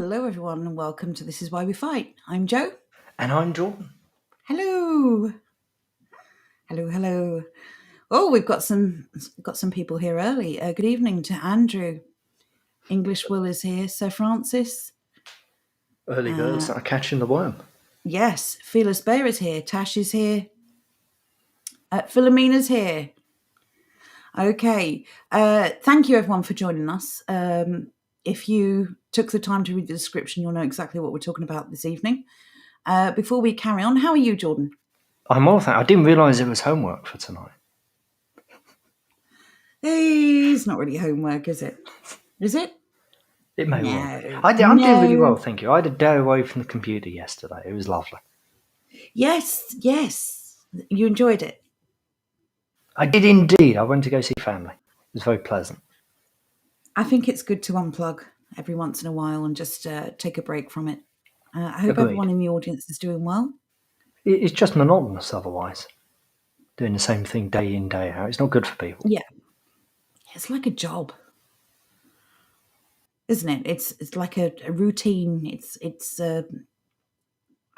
Hello, everyone, and welcome to This Is Why We Fight. I'm Joe. And I'm Jordan. Hello. Hello. Oh, we've got some people here early. Good evening to Andrew. English Will is here. Sir Francis. Early birds are catching the worm. Yes. Fearless Bear is here. Tash is here. Philomena's here. Okay. Thank you, everyone, for joining us. If you took the time to read the description, you'll know exactly what we're talking about this evening. Before we carry on, how are you, Jordan? I'm all that. I didn't realise it was homework for tonight. Hey, it's not really homework, is it? Is it? It may No. well be. I'm doing really well, thank you. I had a day away from the computer yesterday. It was lovely. Yes. You enjoyed it? I did indeed. I went to go see family. It was very pleasant. I think it's good to unplug every once in a while and just take a break from it. I hope Agreed. everyone in the audience is doing well. It's just monotonous otherwise. Doing the same thing day in, day out. It's not good for people. Yeah. It's like a job, isn't it? It's like a routine. It's I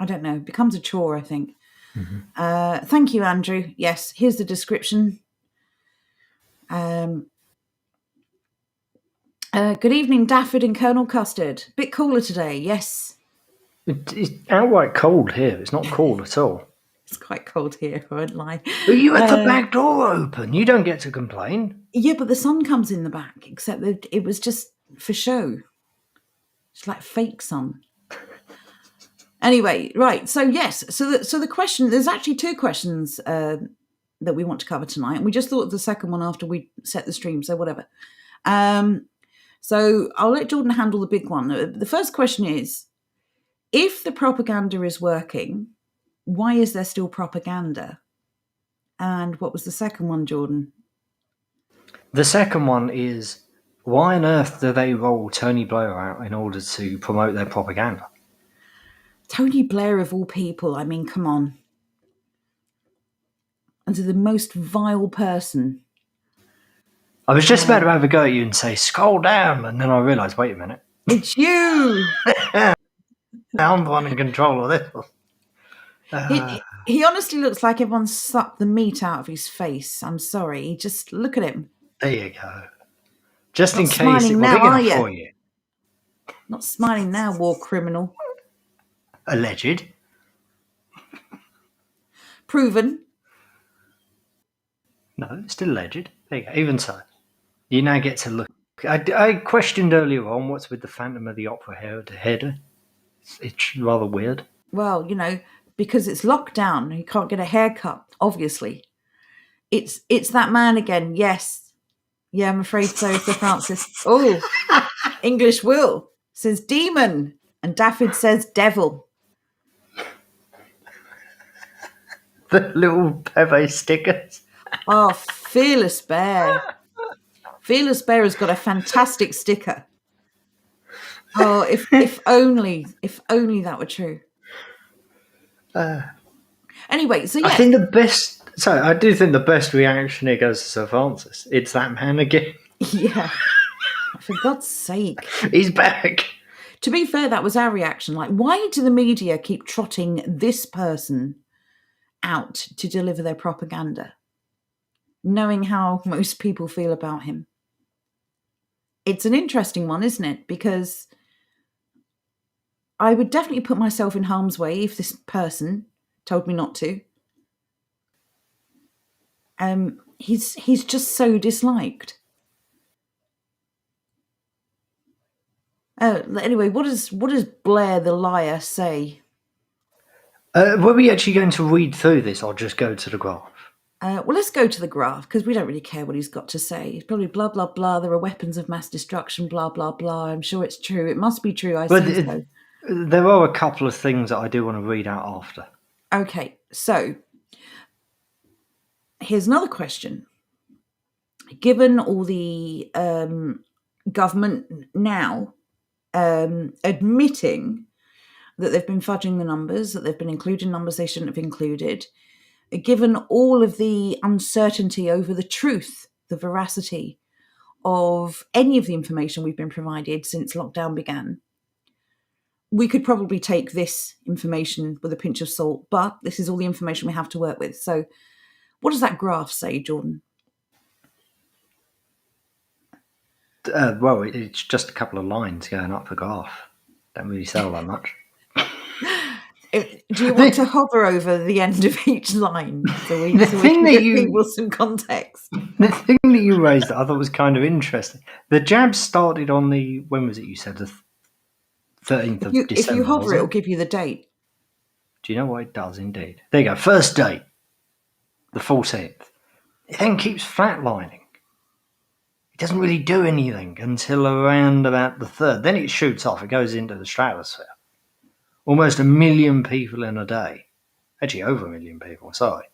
don't know. It becomes a chore, I think. Mm-hmm. Thank you, Andrew. Yes, here's the description. Good evening, Daffod and Colonel Custard. Bit cooler today, yes. It's outright cold here. It's not cool at all. It's quite cold here, I won't lie. But you had the back door open. You don't get to complain. Yeah, but the sun comes in the back, except that it was just for show. It's like fake sun. Anyway, right. So yes. So the question. There's actually two questions that we want to cover tonight. And we just thought of the second one after we set the stream. So whatever. So I'll let Jordan handle the big one. The first question is: if the propaganda is working, why is there still propaganda? And what was the second one, Jordan? The second one is, why on earth do they roll Tony Blair out in order to promote their propaganda? Tony Blair, of all people, I mean, come on. And to the most vile person. I was just about to have a go at you and say, scroll down, and then I realised, wait a minute. It's you! I'm the one in control of this one. He honestly looks like everyone sucked the meat out of his face. I'm sorry. Just look at him. There you go. Just Not in case it was now, big enough for you. Not smiling now, war criminal. Alleged. Proven. No, still alleged. There you go. Even so. You now get to look. I questioned earlier on what's with the Phantom of the Opera header. It's rather weird. Well, because it's locked down, you can't get a haircut, obviously. It's that man again, yes. Yeah, I'm afraid so, Sir Francis. Oh, English Will says demon, and Daffod says devil. The little Pepe stickers. Oh, Fearless Bear. Fearless Bear has got a fantastic sticker. Oh, if only that were true. Anyway, so yes. I think the best. So I do think the best reaction here goes to Sir Francis. It's that man again. Yeah. For God's sake. He's back. To be fair, that was our reaction. Like, why do the media keep trotting this person out to deliver their propaganda, knowing how most people feel about him? It's an interesting one, isn't it? Because I would definitely put myself in harm's way if this person told me not to. He's just so disliked. Anyway, what does Blair the liar say? Were we actually going to read through this or just go to the graph? Well, let's go to the graph because we don't really care what he's got to say. It's probably blah, blah, blah. There are weapons of mass destruction, blah, blah, blah. I'm sure it's true. It must be true. I say so. There are a couple of things that I do want to read out after. Okay, so here's another question. Given all the government now admitting that they've been fudging the numbers, that they've been including numbers they shouldn't have included, given all of the uncertainty over the truth, the veracity of any of the information we've been provided since lockdown began, we could probably take this information with a pinch of salt, but this is all the information we have to work with. So what does that graph say, Jordan? Well, it's just a couple of lines going up the graph. Don't really sell that much. Do you want to hover over the end of each line so we can give people some context? The thing that you raised that I thought was kind of interesting. The jab started on when was it you said? The 13th of December. If you hover, it'll give you the date. Do you know what it does indeed? There you go. First date, the 14th. It then keeps flatlining. It doesn't really do anything until around about the 3rd. Then it shoots off. It goes into the stratosphere. Almost 1 million people in a day. Actually, over 1 million people, sorry.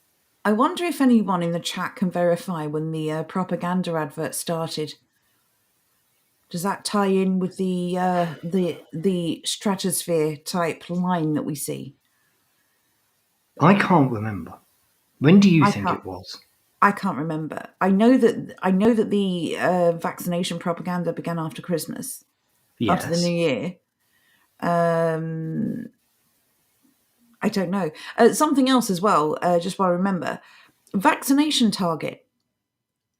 I wonder if anyone in the chat can verify when the propaganda advert started. Does that tie in with the stratosphere type line that we see? I can't remember. When do you think it was? I can't remember. I know that the vaccination propaganda began after Christmas, after the New Year. I don't know. Something else as well, just while I remember. Vaccination target.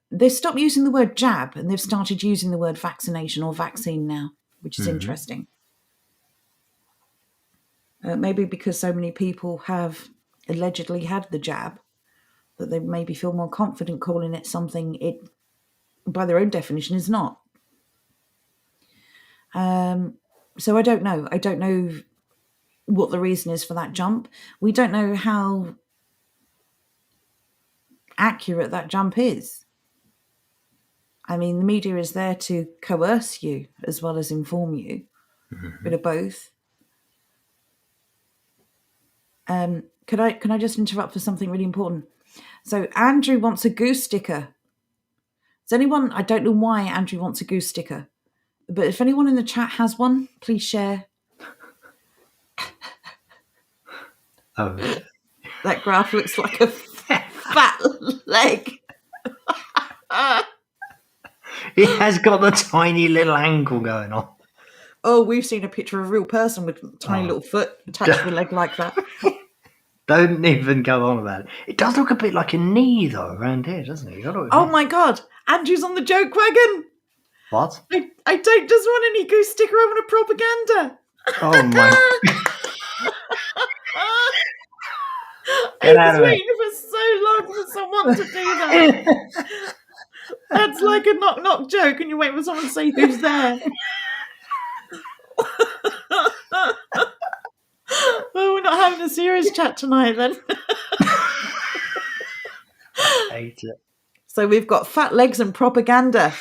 They stopped using the word jab and they've started using the word vaccination or vaccine now, which is interesting. Maybe because so many people have allegedly had the jab that they maybe feel more confident calling it something it, by their own definition, is not. So I don't know. I don't know what the reason is for that jump. We don't know how accurate that jump is. I mean, the media is there to coerce you as well as inform you. A bit of both. Can I just interrupt for something really important? So Andrew wants a goose sticker. Does anyone? I don't know why Andrew wants a goose sticker, but if anyone in the chat has one, please share. Oh, that graph looks like a fat leg. It has got the tiny little ankle going on. Oh, we've seen a picture of a real person with a tiny little foot attached to a leg like that. Don't even go on about it. It does look a bit like a knee, though, around here, doesn't it? Oh, my God. Andrew's on the joke wagon. What? I don't just want any goose sticker. I want a propaganda. Oh, my. I was waiting for so long for someone to do that. That's like a knock-knock joke, and you're waiting for someone to say who's there. Well, we're not having a serious chat tonight, then. I hate it. So we've got fat legs and propaganda.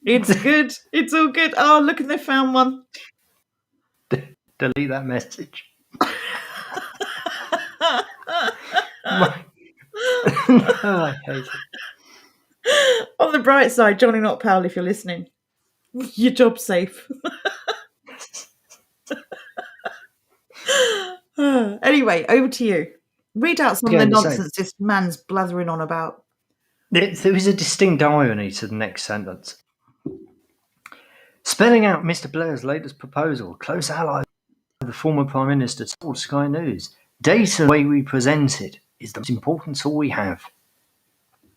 It's good. It's all good. Oh, look, and they found one. Delete that message. I hate it. On the bright side, Johnny Not Powell, if you're listening, your job's safe. Anyway, over to you. Read out some of the nonsense this man's blathering on about. There is a distinct irony to the next sentence. Spelling out Mr. Blair's latest proposal, close ally of the former Prime Minister told Sky News, data, the way we present it, is the most important tool we have.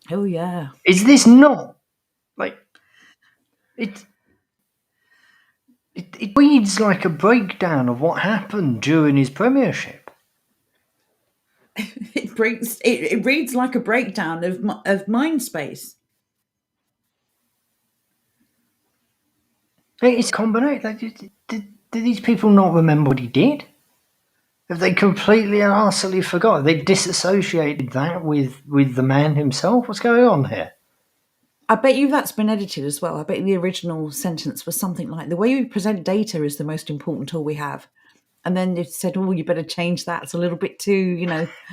Oh, yeah. Is this not, like, it reads like a breakdown of what happened during his premiership. It reads like a breakdown of mind space. It's a combination. Did these people not remember what he did? Have they completely and utterly forgot? They disassociated that with the man himself? What's going on here? I bet you that's been edited as well. I bet the original sentence was something like, the way we present data is the most important tool we have. And then it said, oh, you better change that. It's a little bit too,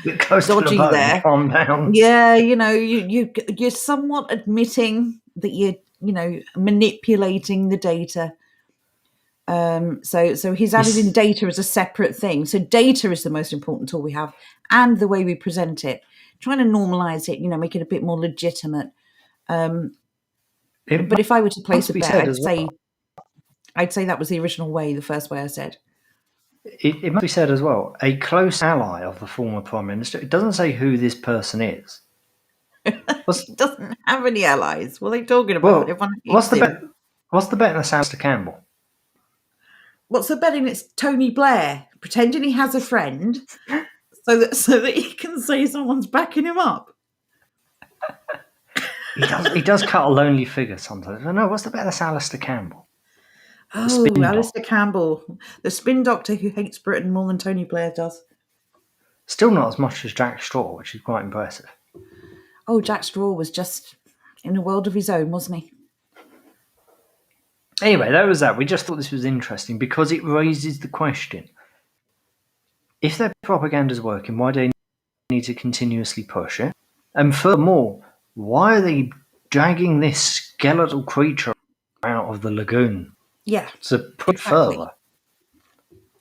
dodgy there. Calm down. Yeah, you're somewhat admitting that you're, manipulating the data. So he's added in data as a separate thing. So data is the most important tool we have, and the way we present it, trying to normalize it, make it a bit more legitimate. But if I were to place a bet, I'd say that was the original way, the first way I said. It must be said as well, a close ally of the former Prime Minister. It doesn't say who this person is. He doesn't have any allies. What are they talking about? Well, Everyone what's hates the him. bet? What's the bet that's Alistair Campbell? What's the betting? It's Tony Blair pretending he has a friend, so that he can say someone's backing him up. He does cut a lonely figure sometimes. No, what's the bet that's Alistair Campbell? Oh, Alistair Campbell, the spin doctor who hates Britain more than Tony Blair does. Still not as much as Jack Straw, which is quite impressive. Oh, Jack Straw was just in a world of his own, wasn't he? Anyway, that was that. We just thought this was interesting because it raises the question. If their propaganda's working, why do they need to continuously push it? And furthermore, why are they dragging this skeletal creature out of the lagoon? Yeah. To put further.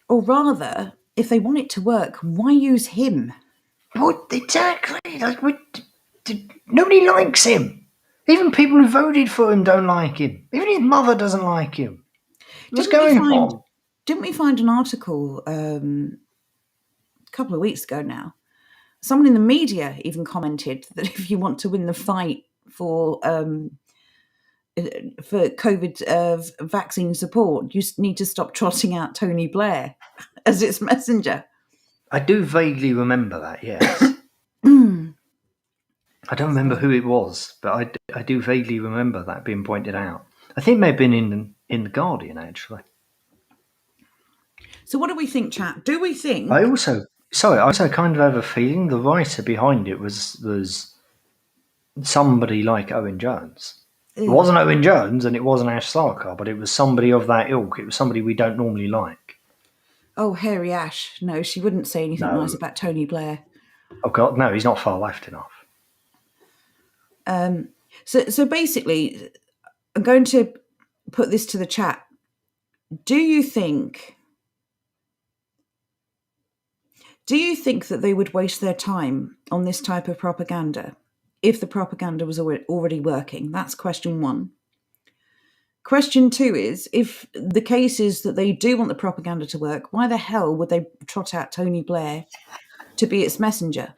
Or rather, if they want it to work, why use him? What exactly? Nobody likes him. Even people who voted for him don't like him. Even his mother doesn't like him. What's going on? Didn't we find an article a couple of weeks ago now? Someone in the media even commented that if you want to win the fight for COVID vaccine support, you need to stop trotting out Tony Blair as its messenger. I do vaguely remember that, yes. I don't remember who it was, but I do vaguely remember that being pointed out. I think it may have been in The Guardian, actually. So what do we think, chat? Do we think... I also kind of have a feeling the writer behind it was somebody like Owen Jones. It wasn't Owen Jones and it wasn't Ash Sarkar, but it was somebody of that ilk. It was somebody we don't normally like. Oh, Hairy Ash. No, she wouldn't say anything nice about Tony Blair. Oh, God, no, he's not far left enough. So basically, I'm going to put this to the chat. Do you think that they would waste their time on this type of propaganda if the propaganda was already working? That's question one. Question two is, if the case is that they do want the propaganda to work, why the hell would they trot out Tony Blair to be its messenger?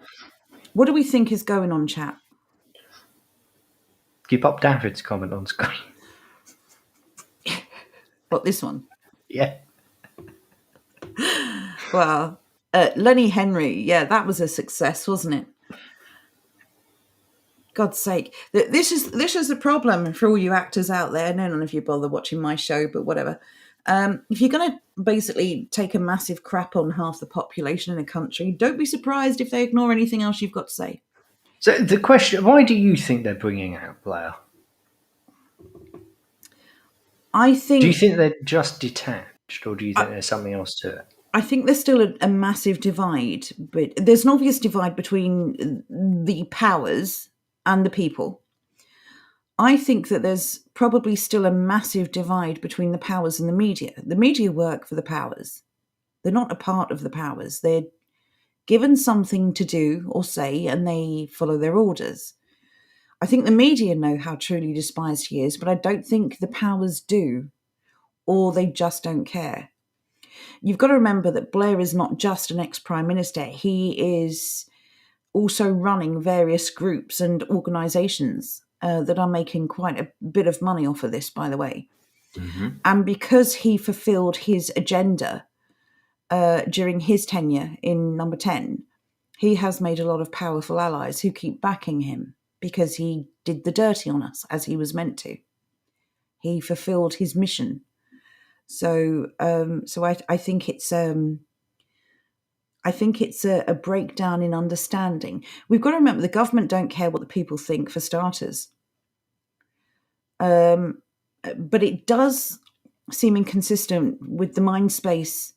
What do we think is going on, chat? Keep up David's comment on screen. What, this one? Yeah. Well, Lenny Henry, yeah, that was a success, wasn't it? God's sake. This is the problem for all you actors out there. None of you bother watching my show, but whatever. If you're going to basically take a massive crap on half the population in a country, don't be surprised if they ignore anything else you've got to say. So the question, why do you think they're bringing out Blair? Do you think they're just detached, or do you think there's something else to it? I think there's still a massive divide, but there's an obvious divide between the powers and the people. I think that there's probably still a massive divide between the powers and the media. The media work for the powers. They're not a part of the powers. They're given something to do or say, and they follow their orders. I think the media know how truly despised he is, but I don't think the powers do, or they just don't care. You've got to remember that Blair is not just an ex-prime minister. He is also running various groups and organisations that are making quite a bit of money off of this, by the way. Mm-hmm. And because he fulfilled his agenda during his tenure in number 10, he has made a lot of powerful allies who keep backing him because he did the dirty on us, as he was meant to. He fulfilled his mission. So I think it's a breakdown in understanding. We've got to remember the government don't care what the people think, for starters. But it does seem inconsistent with the mind space.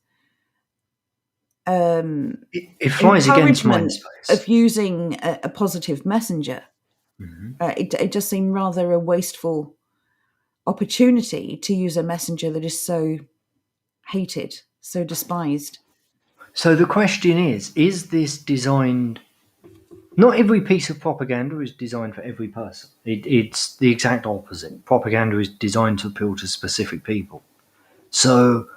It flies against mind space of using a positive messenger. Mm-hmm. It just seemed rather a wasteful opportunity to use a messenger that is so hated, so despised. So the question is this designed... Not every piece of propaganda is designed for every person. It's the exact opposite. Propaganda is designed to appeal to specific people. So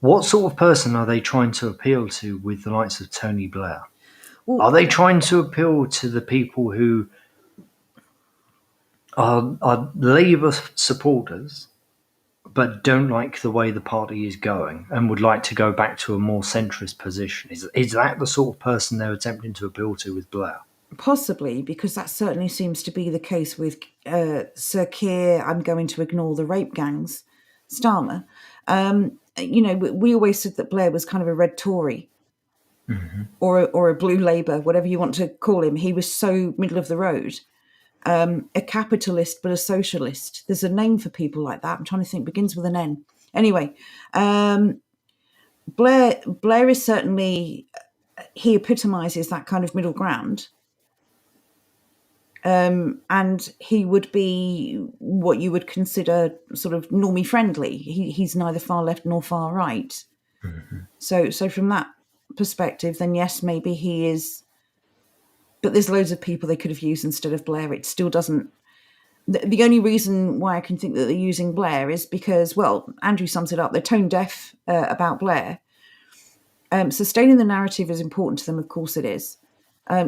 What sort of person are they trying to appeal to with the likes of Tony Blair? Well, Are they trying to appeal to the people who are Labour supporters but don't like the way the party is going and would like to go back to a more centrist position? Is that the sort of person they're attempting to appeal to with Blair? possibly, because that certainly seems to be the case with Sir Keir. I'm going to ignore the rape gangs, Starmer. We always said that Blair was kind of a red Tory, or a blue Labour, whatever you want to call him. He was so middle of the road, a capitalist but a socialist. There's a name for people like that. I'm trying to think. Begins with an N. Anyway, Blair is certainly, he epitomises that kind of middle ground. And he would be what you would consider sort of normie friendly. He's neither far left nor far right. So from that perspective, then yes, maybe he is. But there's loads of people they could have used instead of Blair. It still doesn't. The only reason why I can think that they're using Blair is because, well, Andrew sums it up. They're tone deaf about Blair. Sustaining the narrative is important to them. Of course it is.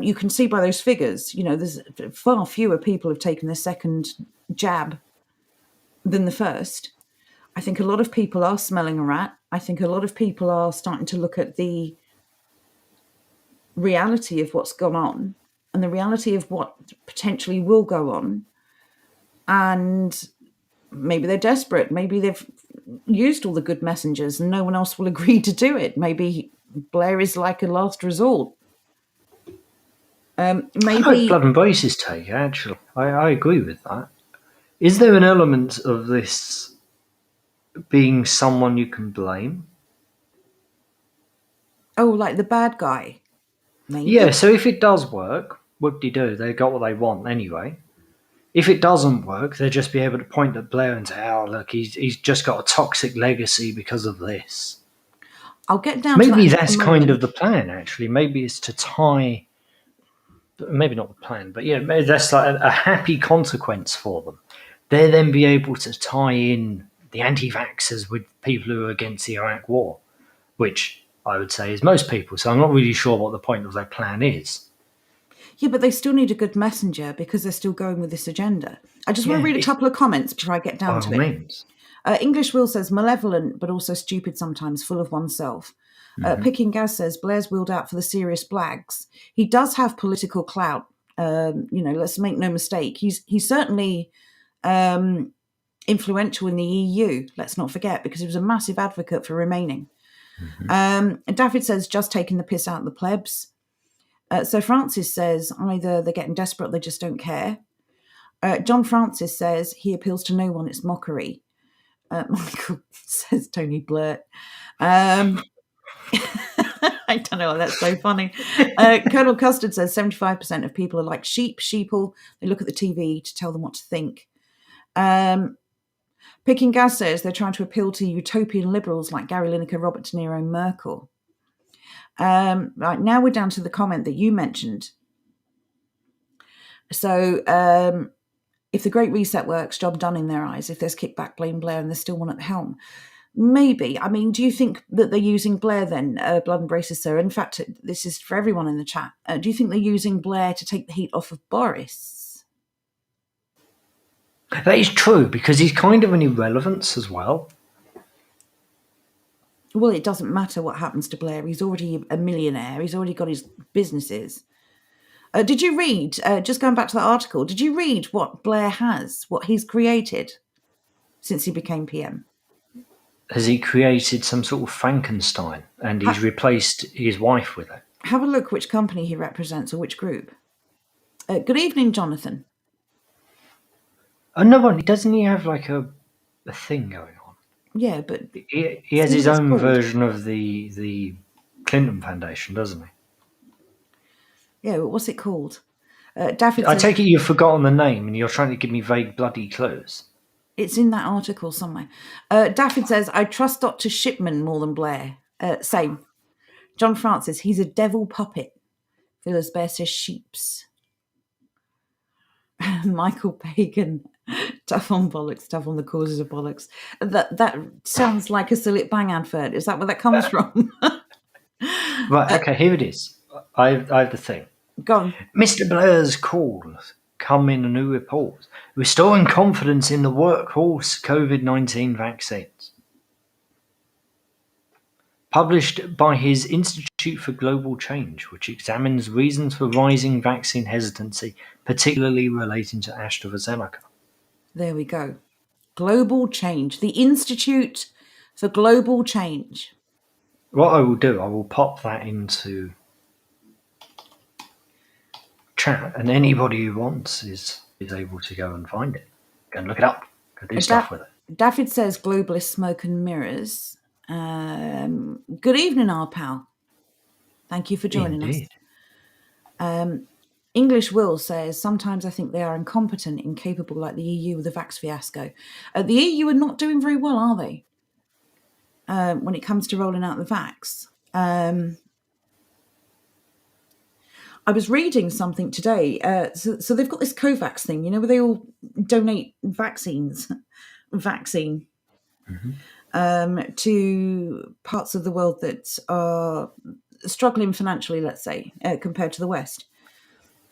You can see by those figures, there's far fewer people have taken their second jab than the first. I think a lot of people are smelling a rat. I think a lot of people are starting to look at the reality of what's gone on and the reality of what potentially will go on. And maybe they're desperate. Maybe they've used all the good messengers and no one else will agree to do it. Maybe Blair is like a last resort. I like Maybe Blood and Brace's take, actually. I agree with that. Is there an element of this being someone you can blame? like the bad guy. Maybe. Yeah, so if it does work, whoop-de-doo, they got what they want anyway. If it doesn't work, they'll just be able to point at Blair and say, oh, look, he's just got a toxic legacy because of this. I'll get down to that. Maybe in that's a kind moment. of the plan, actually. Maybe it's to tie, maybe not the plan, but yeah, maybe that's like a happy consequence for them. They'll then be able to tie in the anti-vaxxers with people who are against the Iraq war, which I would say is most people. So I'm not really sure what the point of their plan is. Yeah, but they still need a good messenger because they're still going with this agenda. I just want to read a couple of comments before I get By down all to it. means. English Will says, malevolent, but also stupid sometimes, full of oneself. Picking Gaz says, Blair's wheeled out for the serious blags. He does have political clout. Let's make no mistake. He's certainly influential in the EU, let's not forget, because he was a massive advocate for remaining. And David says, just taking the piss out of the plebs. So Francis says, either they're getting desperate, they just don't care. John Francis says, he appeals to no one, it's mockery. Michael says, Tony Blurt. I don't know, that's so funny. Colonel Custard says 75% of people are like sheeple. They look at the TV to tell them what to think. Picking Gaz says they're trying to appeal to utopian liberals like Gary Lineker, Robert De Niro, Merkel. Right, now we're down to the comment that you mentioned. So if the Great Reset works, job done in their eyes. If there's kickback, blame Blair, and there's still one at the helm. Maybe. I mean, do you think that they're using Blair then, Blood and Braces, sir? In fact, this is for everyone in the chat. Do you think they're using Blair to take the heat off of Boris? That is true, because he's kind of an irrelevance as well. Well, it doesn't matter what happens to Blair. He's already a millionaire. He's already got his businesses. Did you read, just going back to that article, did you read what Blair has, what he's created since he became PM? Has he created some sort of Frankenstein and he's replaced his wife with it? Have a look which company he represents or which group. Good evening, Jonathan. Oh, no, doesn't he have like a thing going on? Yeah, but he has his own version of the Clinton Foundation, doesn't he? Yeah, but what's it called? Daffy I take it you've forgotten the name and you're trying to give me vague bloody clues. It's in that article somewhere. Daffy says, I trust Dr. Shipman more than Blair. Same. John Francis, he's a devil puppet. Phyllis Bear says sheeps. Michael Pagan. Tough on bollocks, tough on the causes of bollocks. That sounds like a Sillet Bang advert. Is that where that comes from? Right, okay, here it is. I have the thing. Go on. Mr. Blair's calls come in a new report, restoring confidence in the workhorse COVID-19 vaccines. Published by his Institute for Global Change, which examines reasons for rising vaccine hesitancy, particularly relating to AstraZeneca. There we go. Global Change. The Institute for Global Change. What I will do, I will pop that into chat, and anybody who wants is able to go and find it. Go and look it up. Go do stuff with it. David says globalist smoke and mirrors. Good evening, our pal. Thank you for joining us. English Will says, sometimes I think they are incompetent, incapable, like the EU with the vax fiasco. The EU are not doing very well, are they? When it comes to rolling out the vax. I was reading something today. So they've got this COVAX thing, where they all donate vaccine to parts of the world that are struggling financially, let's say, compared to the West.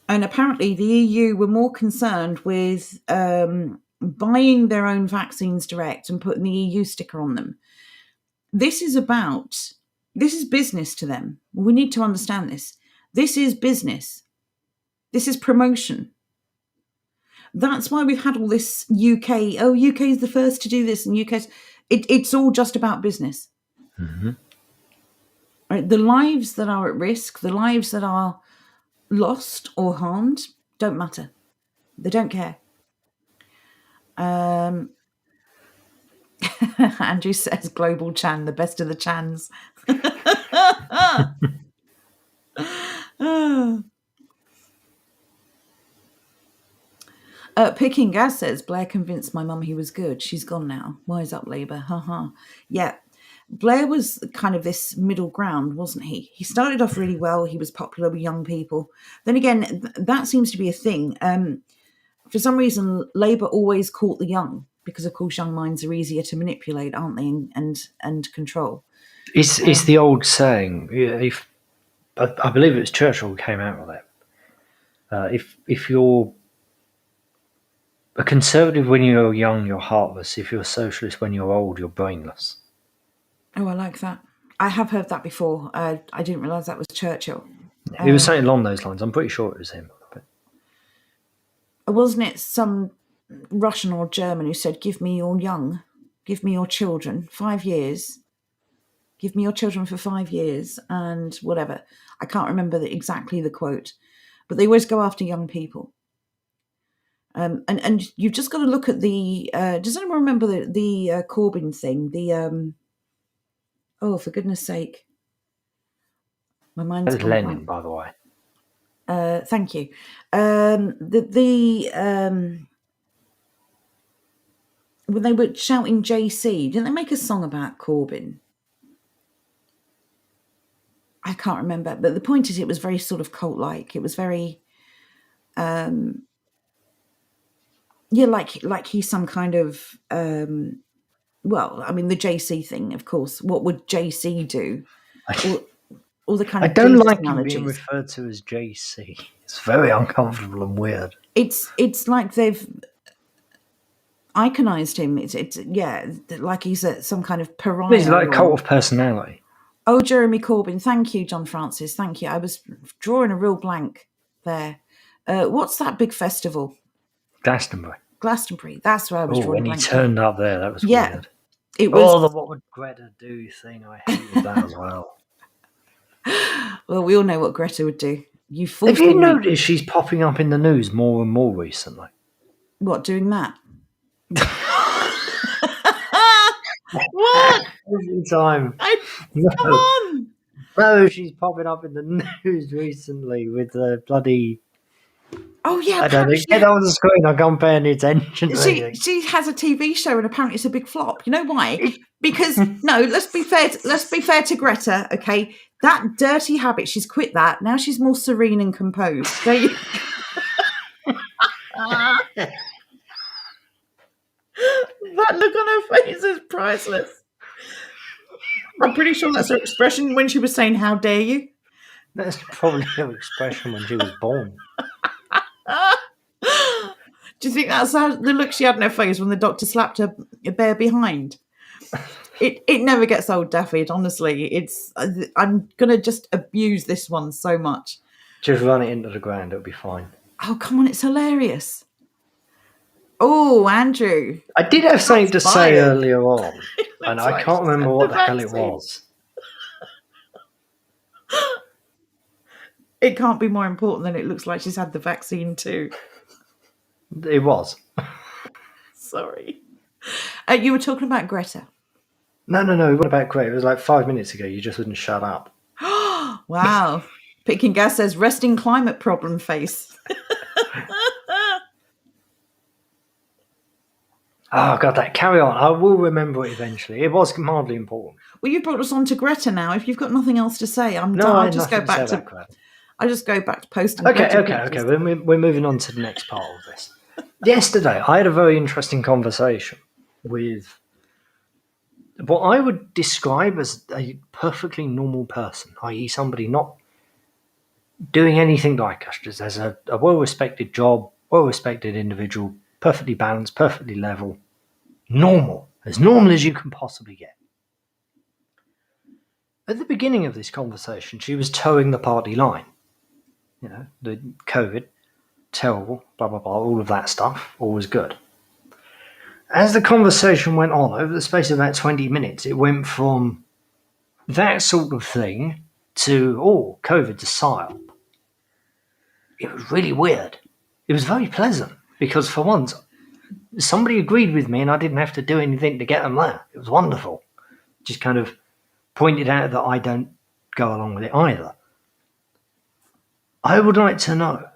And apparently the EU were more concerned with buying their own vaccines direct and putting the EU sticker on them. This is business to them. We need to understand this. This is business. This is promotion. That's why we've had all this UK. Oh, UK is the first to do this, and it's all just about business. Mm-hmm. Right? The lives that are at risk, the lives that are lost or harmed, don't matter. They don't care. Andrew says, Global Chan, the best of the Chans. Picking Gas says, Blair convinced my mum he was good. She's gone now. Wise up, Labour. Ha. Yeah. Blair was kind of this middle ground, wasn't he? He started off really well. He was popular with young people. Then again, that seems to be a thing. For some reason, Labour always caught the young, because of course young minds are easier to manipulate, aren't they, and control. It's the old saying. If I believe it was Churchill who came out with it. If you're a conservative when you're young, you're heartless. If you're a socialist when you're old, you're brainless. Oh, I like that. I have heard that before. I didn't realise that was Churchill. He was saying along those lines. I'm pretty sure it was him. Wasn't it some Russian or German who said, give me your young, give me your children, 5 years. Give me your children for 5 years and whatever. I can't remember exactly the quote. But they always go after young people. And you've just got to look at the... does anyone remember the Corbyn thing? The... oh, for goodness sake. My mind's That was Lenin, by the way. Thank you. When they were shouting JC, didn't they make a song about Corbyn? I can't remember, but the point is it was very sort of cult-like. It was very... like he's some kind of... well, I mean, the JC thing, of course. What would JC do? All the kind of... I don't like him being referred to as JC. It's very uncomfortable and weird. It's like they've iconized him. It's like he's some kind of pariah. He's like a cult of personality. Oh, Jeremy Corbyn. Thank you, John Francis. Thank you. I was drawing a real blank there. What's that big festival? Glastonbury. That's where I was drawing a blank. When he turned up there, that was weird. It was... the what would Greta do thing. I hated that as well. Well, we all know what Greta would do. Have you noticed she's popping up in the news more and more recently? What, doing that? What? Every time. Come on! No, she's popping up in the news recently with the bloody... Oh, yeah. I don't get on the screen. I can't pay any attention. She has a TV show and apparently it's a big flop. You know why? Because, no, let's be fair to Greta, okay? That dirty habit, she's quit that. Now she's more serene and composed. That look on her face is priceless. I'm pretty sure that's her expression when she was saying, "How dare you?" That's probably her expression when she was born. Do you think that's the look she had in her face when the doctor slapped her bare behind? It never gets old, Daffy. Honestly, I'm gonna just abuse this one so much. Just run it into the ground, it'll be fine. Oh, come on, it's hilarious. Oh, Andrew. I did have something to say fired. earlier on, and I can't remember what the hell it was. It can't be more important than it looks like she's had the vaccine too. It was. Sorry. You were talking about Greta. No, it wasn't about Greta. It was like 5 minutes ago. You just wouldn't shut up. Wow. Picking Gas says, resting climate problem face. Oh, God, that carry on. I will remember it eventually. It was mildly important. Well, you brought us on to Greta now. If you've got nothing else to say, I'll just go back to posting. Okay. We're moving on to the next part of this. Yesterday, I had a very interesting conversation with what I would describe as a perfectly normal person, i.e. somebody not doing anything like us, just as a well-respected job, well-respected individual, perfectly balanced, perfectly level, normal as you can possibly get. At the beginning of this conversation, she was towing the party line. You know, the COVID, terrible, blah, blah, blah, all of that stuff, all was good. As the conversation went on, over the space of about 20 minutes, it went from that sort of thing to, COVID's a psyop. It was really weird. It was very pleasant, because for once, somebody agreed with me and I didn't have to do anything to get them there. It was wonderful. Just kind of pointed out that I don't go along with it either. I would like to know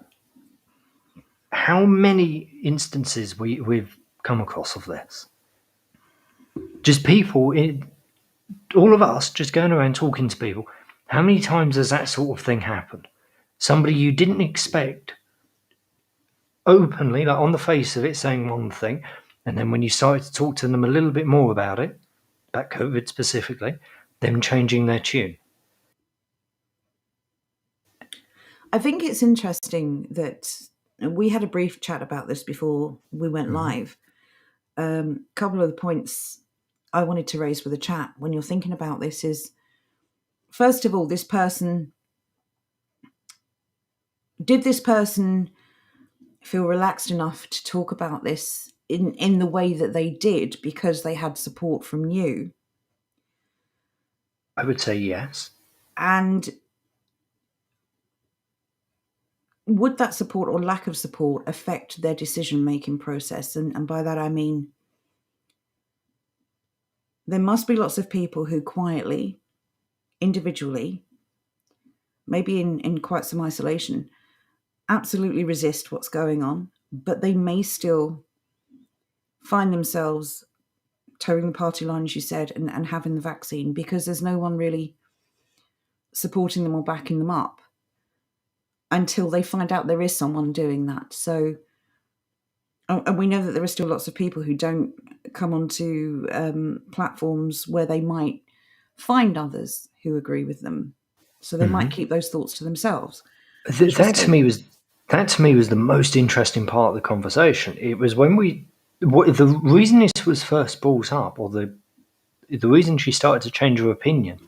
how many instances we've come across of this. Just people, all of us just going around talking to people. How many times has that sort of thing happened? Somebody you didn't expect openly, like on the face of it, saying one thing, and then when you started to talk to them a little bit more about it, about COVID specifically, them changing their tune. I think it's interesting that we had a brief chat about this before we went live. A couple of the points I wanted to raise with the chat when you're thinking about this is, first of all, did this person feel relaxed enough to talk about this in the way that they did because they had support from you? I would say yes. And would that support or lack of support affect their decision-making process? And by that I mean, there must be lots of people who quietly, individually, maybe in quite some isolation, absolutely resist what's going on, but they may still find themselves towing the party line, as you said, and having the vaccine because there's no one really supporting them or backing them up until they find out there is someone doing that. So, and we know that there are still lots of people who don't come onto platforms where they might find others who agree with them. So they might keep those thoughts to themselves. That to me was the most interesting part of the conversation. It was when the reason this was first brought up, or the reason she started to change her opinion,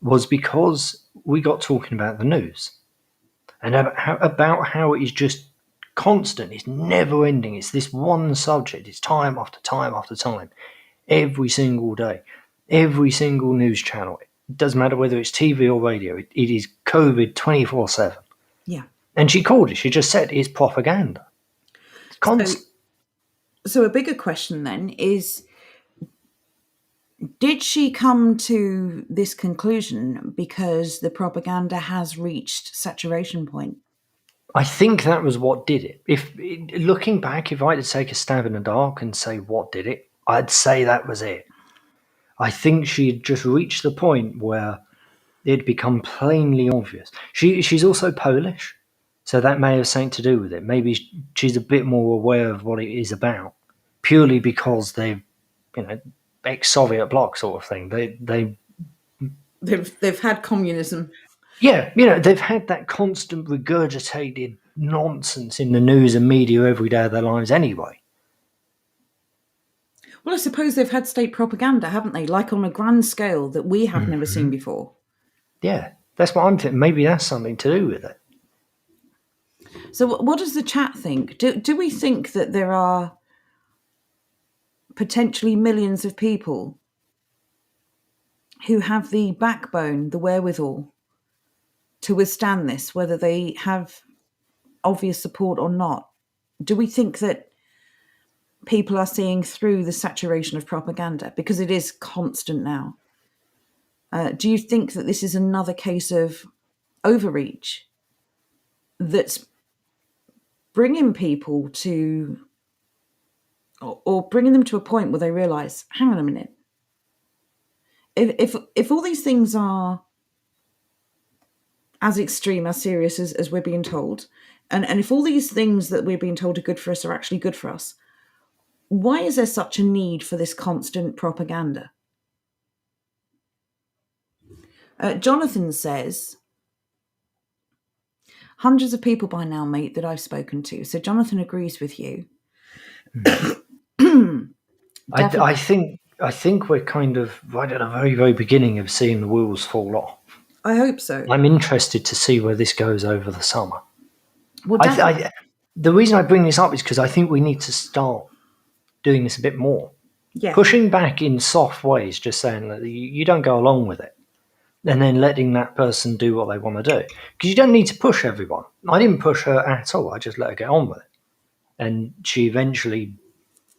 was because we got talking about the news and about how it is just constant. It's never ending. It's this one subject. It's time after time after time, every single day, every single news channel. It doesn't matter whether it's TV or radio. It is COVID 24/7. Yeah. And she called it. She just said it's propaganda. It's constant. So a bigger question then is, did she come to this conclusion because the propaganda has reached saturation point? I think that was what did it. Looking back, if I had to take a stab in the dark and say what did it, I'd say that was it. I think she had just reached the point where it had become plainly obvious. She's also Polish, so that may have something to do with it. Maybe she's a bit more aware of what it is about, purely because they've ex-Soviet bloc sort of thing. They've had communism. They've had that constant regurgitated nonsense in the news and media every day of their lives anyway. Well, I suppose they've had state propaganda, haven't they? Like on a grand scale that we have never seen before. Yeah, that's what I'm thinking. Maybe that's something to do with it. So what does the chat think? Do we think that there are potentially millions of people who have the backbone, the wherewithal to withstand this, whether they have obvious support or not? Do we think that people are seeing through the saturation of propaganda? Because it is constant now. Do you think that this is another case of overreach that's bringing people to, or bringing them to a point where they realise, hang on a minute, if all these things are as extreme, as serious as we're being told, and if all these things that we're being told are good for us are actually good for us, why is there such a need for this constant propaganda? Jonathan says, hundreds of people by now, mate, that I've spoken to. So Jonathan agrees with you. I think we're kind of right at the very, very beginning of seeing the wheels fall off. I hope so. I'm interested to see where this goes over the summer. Well, the reason I bring this up is because I think we need to start doing this a bit more. yeah, Pushing back in soft ways, just saying that you don't go along with it, and then letting that person do what they want to do. Because you don't need to push everyone. I didn't push her at all. I just let her get on with it. And she eventually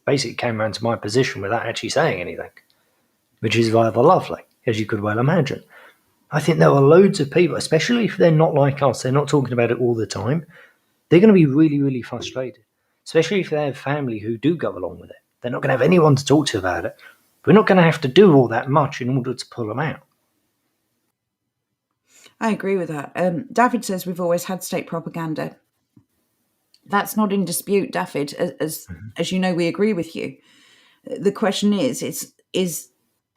basically came around to my position without actually saying anything, which is rather lovely, as you could well imagine. I think there are loads of people, especially if they're not like us, they're not talking about it all the time, they're going to be really, really frustrated, especially if they have family who do go along with it. They're not going to have anyone to talk to about it. We're not going to have to do all that much in order to pull them out. I agree with that. David says we've always had state propaganda. That's not in dispute, David. As you know, we agree with you. The question is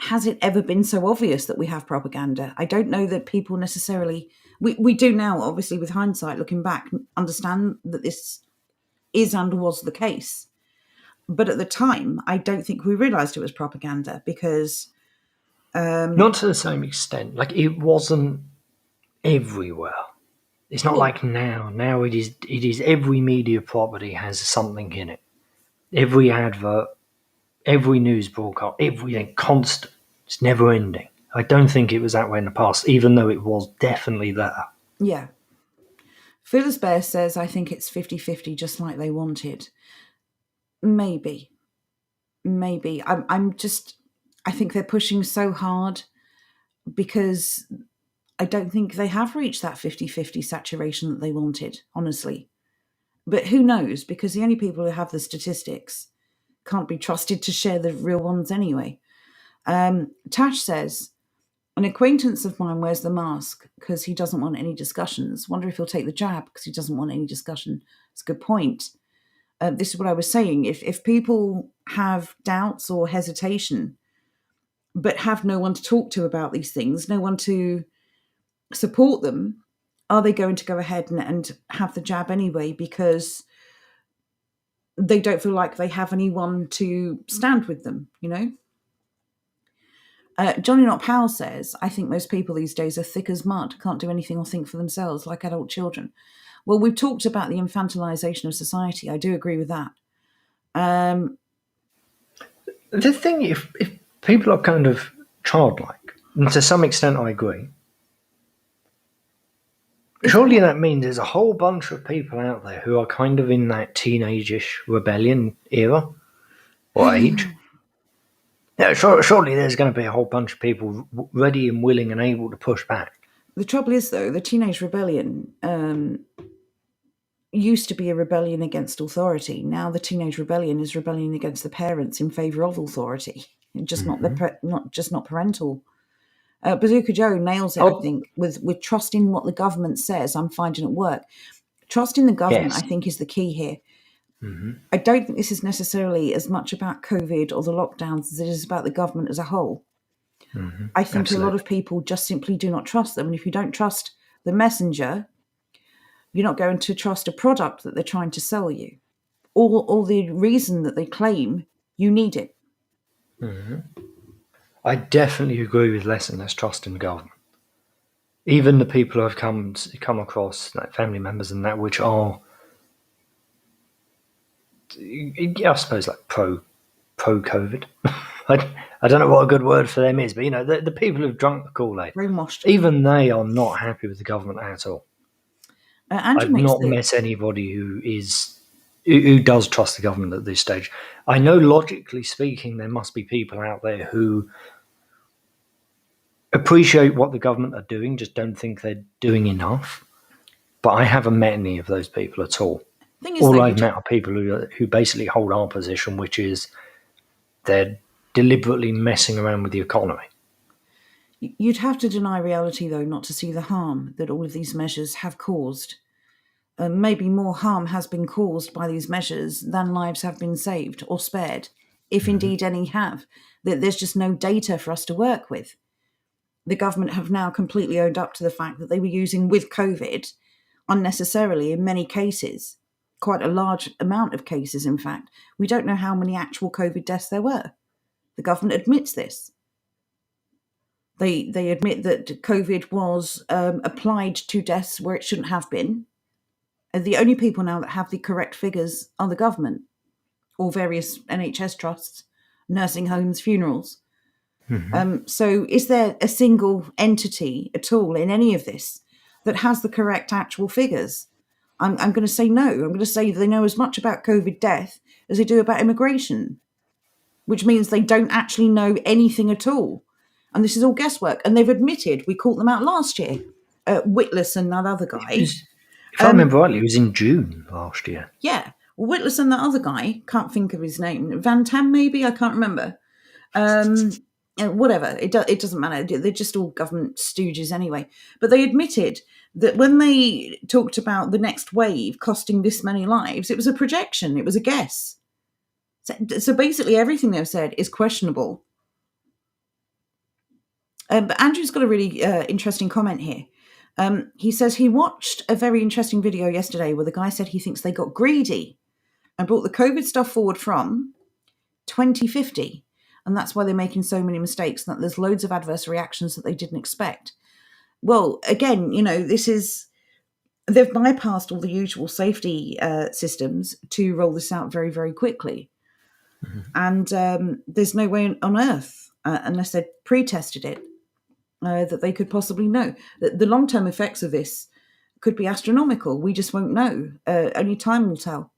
has it ever been so obvious that we have propaganda? I don't know that people necessarily. We do now, obviously, with hindsight, looking back, understand that this is and was the case. But at the time, I don't think we realised it was propaganda because not to the same extent. Like, it wasn't everywhere. It's not like now. Now it is every media property has something in it. Every advert, every news broadcast, everything constant. It's never ending. I don't think it was that way in the past, even though it was definitely there. Yeah. Phyllis Bear says, I think it's 50-50, just like they wanted. Maybe. I think they're pushing so hard because I don't think they have reached that 50-50 saturation that they wanted, honestly. But who knows? Because the only people who have the statistics can't be trusted to share the real ones anyway. Tash says, an acquaintance of mine wears the mask because he doesn't want any discussions. Wonder if he'll take the jab because he doesn't want any discussion. It's a good point. This is what I was saying. If people have doubts or hesitation, but have no one to talk to about these things, no one to support them, are they going to go ahead and have the jab anyway because they don't feel like they have anyone to stand with them, you know? Johnny Not Powell says, I think most people these days are thick as mud, can't do anything or think for themselves like adult children. Well, we've talked about the infantilization of society. I do agree with that. The thing, if people are kind of childlike, and to some extent I agree, surely that means there's a whole bunch of people out there who are kind of in that teenage-ish rebellion era or age. Yeah, surely there's going to be a whole bunch of people ready and willing and able to push back. The trouble is, though, the teenage rebellion used to be a rebellion against authority. Now the teenage rebellion is rebellion against the parents in favour of authority, just not parental. Bazooka Joe nails it, I think, with trusting what the government says. I'm finding at work. Trusting the government, yes. I think, is the key here. I don't think this is necessarily as much about COVID or the lockdowns as it is about the government as a whole. I think a lot Absolutely. of people just simply do not trust them. And if you don't trust the messenger, you're not going to trust a product that they're trying to sell you, or the reason that they claim you need it. I definitely agree with less and less trust in the government. Even the people I've come across, like family members and that, which are, I suppose, like pro COVID. I don't know what a good word for them is, but the people who've drunk the Kool-Aid, Brainwashed. even they are not happy with the government at all. Andrew I've makes not the met anybody who does trust the government at this stage. I know, logically speaking, there must be people out there who appreciate what the government are doing, just don't think they're doing enough. But I haven't met any of those people at all. thing is, though, All I've met are people who basically hold our position, which is they're deliberately messing around with the economy. you'd have to deny reality, though, not to see the harm that all of these measures have caused. Maybe more harm has been caused by these measures than lives have been saved or spared, if indeed any have. That there's just no data for us to work with. The government have now completely owned up to the fact that they were using with COVID unnecessarily in many cases, quite a large amount of cases, in fact. We don't know how many actual COVID deaths there were. The government admits this. They admit that COVID was applied to deaths where it shouldn't have been. And the only people now that have the correct figures are the government or various NHS trusts, nursing homes, funerals. So is there a single entity at all in any of this that has the correct actual figures? I'm going to say no. I'm going to say they know as much about COVID death as they do about immigration, which means they don't actually know anything at all. And this is all guesswork. And they've admitted, we called them out last year, Whitless and that other guy. If I remember rightly, it was in June last year. Yeah. Well, Whitless and that other guy, can't think of his name. Van Tam, maybe? I can't remember. Whatever. It doesn't matter. They're just all government stooges anyway. But they admitted that when they talked about the next wave costing this many lives, it was a projection. It was a guess. So basically everything they've said is questionable. But Andrew's got a really interesting comment here. He says he watched a very interesting video yesterday where the guy said he thinks they got greedy and brought the COVID stuff forward from 2050. And that's why they're making so many mistakes, and that there's loads of adverse reactions that they didn't expect. Well, again, they've bypassed all the usual safety systems to roll this out very, very quickly. And there's no way on earth, unless they'd pre-tested it, that they could possibly know. The long-term effects of this could be astronomical. We just won't know. Only time will tell.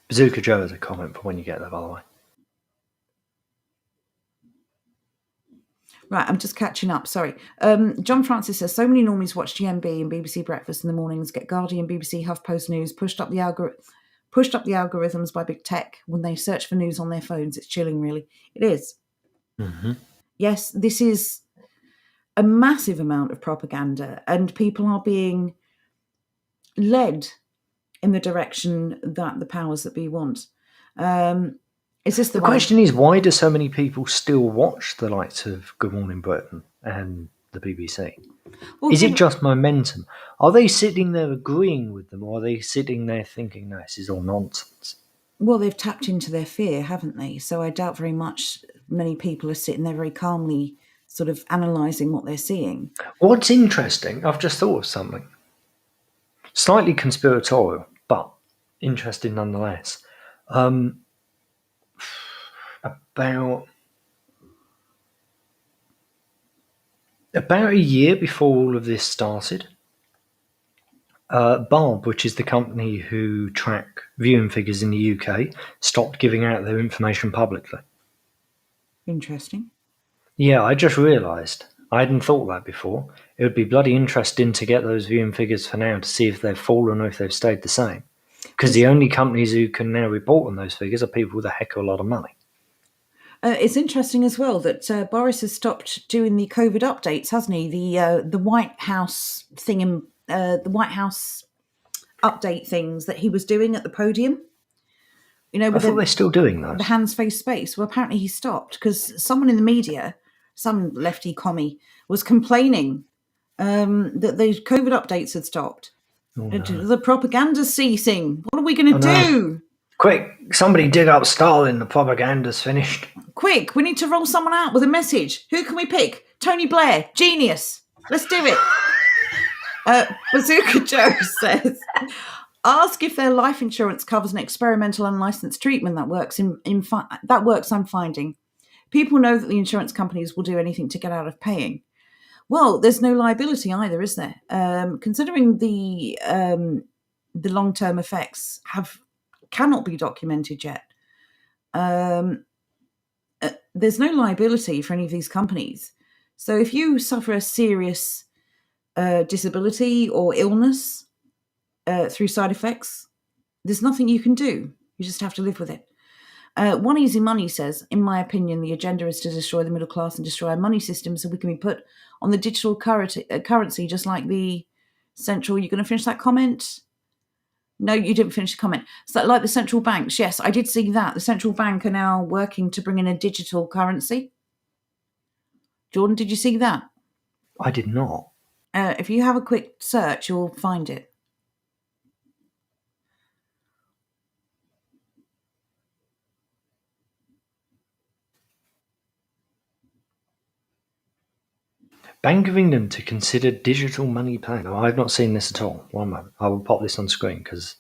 Bazooka Joe has a comment for when you get there, by the way. Right, I'm just catching up. Sorry. John Francis says, so many normies watch GMB and BBC Breakfast in the mornings, get Guardian, BBC, HuffPost News, pushed up the algorithms by big tech when they search for news on their phones. It's chilling, really. It is. Yes, this is a massive amount of propaganda, and people are being led in the direction that the powers that be want. Is this The question is, why do so many people still watch the likes of Good Morning Britain and the BBC? Well, is it just momentum? Are they sitting there agreeing with them, or are they sitting there thinking, no, this is all nonsense? Well, they've tapped into their fear, haven't they? So I doubt very much many people are sitting there very calmly sort of analysing what they're seeing. What's interesting, I've just thought of something. Slightly conspiratorial, but interesting nonetheless. About a year before all of this started, Barb, which is the company who track viewing figures in the UK, stopped giving out their information publicly. Interesting. Yeah, I just realised. I hadn't thought that before. It would be bloody interesting to get those viewing figures for now to see if they've fallen or if they've stayed the same. Because the only companies who can now report on those figures are people with a heck of a lot of money. It's interesting as well that Boris has stopped doing the COVID updates, hasn't he? The White House the White House update things that he was doing at the podium. You know, I with thought they're still doing the those. hands, face, space. Well, apparently he stopped because someone in the media, some lefty commie, was complaining that the COVID updates had stopped. Oh, no. The propaganda's ceasing. What are we going to no. do? Quick, somebody dig up Stalin. The propaganda's finished. Quick, we need to roll someone out with a message. Who can we pick? Tony Blair, genius. Let's do it. Bazooka Joe says, ask if their life insurance covers an experimental unlicensed treatment that works. That works. I'm finding people know that the insurance companies will do anything to get out of paying. Well, there's no liability either, is there? Considering the long-term effects cannot be documented yet. There's no liability for any of these companies. So if you suffer a serious disability or illness through side effects, there's nothing you can do. You just have to live with it. One Easy Money says, in my opinion, the agenda is to destroy the middle class and destroy our money system so we can be put on the digital currency, just like the central. You're going to finish that comment? No, you didn't finish the comment. So, like the central banks, yes, I did see that. The central bank are now working to bring in a digital currency. Jordan, did you see that? I did not. If you have a quick search, you'll find it. Bank of England to consider digital money plan. Oh, I've not seen this at all. One moment. I will pop this on screen because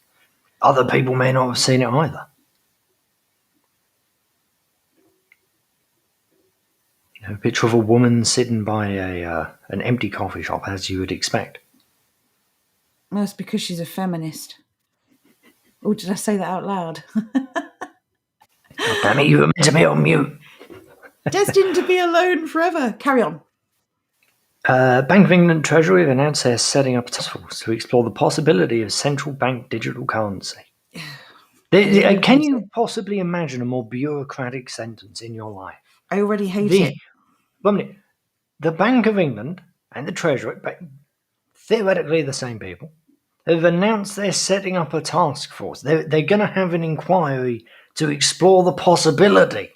other people may not have seen it either. A picture of a woman sitting by an empty coffee shop, as you would expect. Well, it's because she's a feminist. Oh, did I say that out loud? God damn it, you were meant to be on mute. Destined to be alone forever. Carry on. Bank of England Treasury have announced they're setting up a task force to explore the possibility of central bank digital currency. Can you possibly imagine a more bureaucratic sentence in your life? I already hate it. The Bank of England and the Treasury, theoretically the same people, have announced they're setting up a task force. They're going to have an inquiry to explore the possibility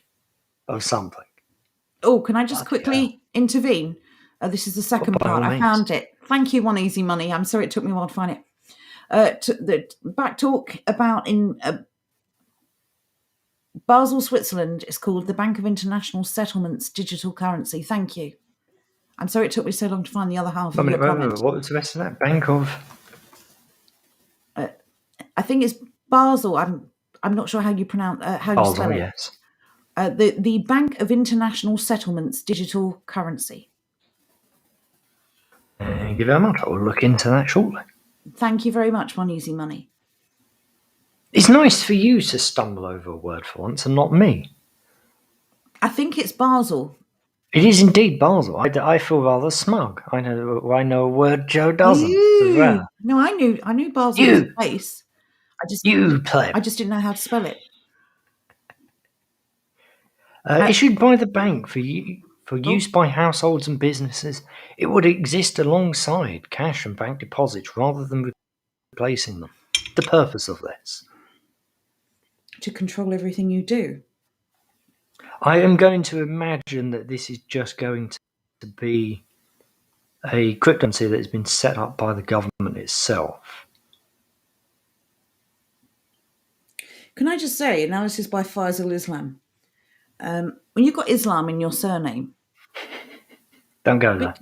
of something. Oh, can I just quickly intervene? This is the second part. I found it. Thank you, One Easy Money. I'm sorry it took me a while to find it. The back talk about in Basel, Switzerland is called the Bank of International Settlements Digital Currency. Thank you. I'm sorry it took me so long to find the other half of your comment. What was the rest of that? Bank of... I think it's Basel. I'm not sure how you pronounce how you spell it. Yes. The Bank of International Settlements Digital Currency. Thank you very much. I will look into that shortly. Thank you very much, One Easy Money. It's nice for you to stumble over a word for once and not me. I think it's Basel. It is indeed Basel. I feel rather smug. I know a word Joe doesn't as well. No, I knew Basel was a place. I just didn't know how to spell it. Issued by the bank for use by households and businesses, it would exist alongside cash and bank deposits rather than replacing them. The purpose of this? To control everything you do. I am going to imagine that this is just going to be a cryptocurrency that has been set up by the government itself. Can I just say, analysis by Faisal Islam. When you've got Islam in your surname... Don't go there.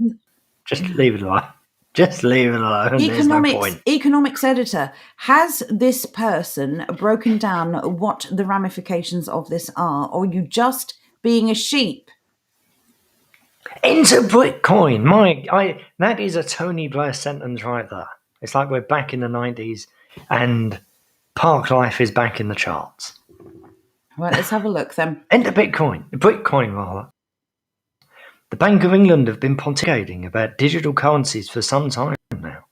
Just leave it alone. Just leave it alone. There's no point. Economics editor, has this person broken down what the ramifications of this are, or are you just being a sheep? Enter Bitcoin. That is a Tony Blair sentence right there. It's like we're back in the 90s and Park Life is back in the charts. Right, let's have a look then. Enter Bitcoin. Bitcoin, rather. The Bank of England have been pontificating about digital currencies for some time now.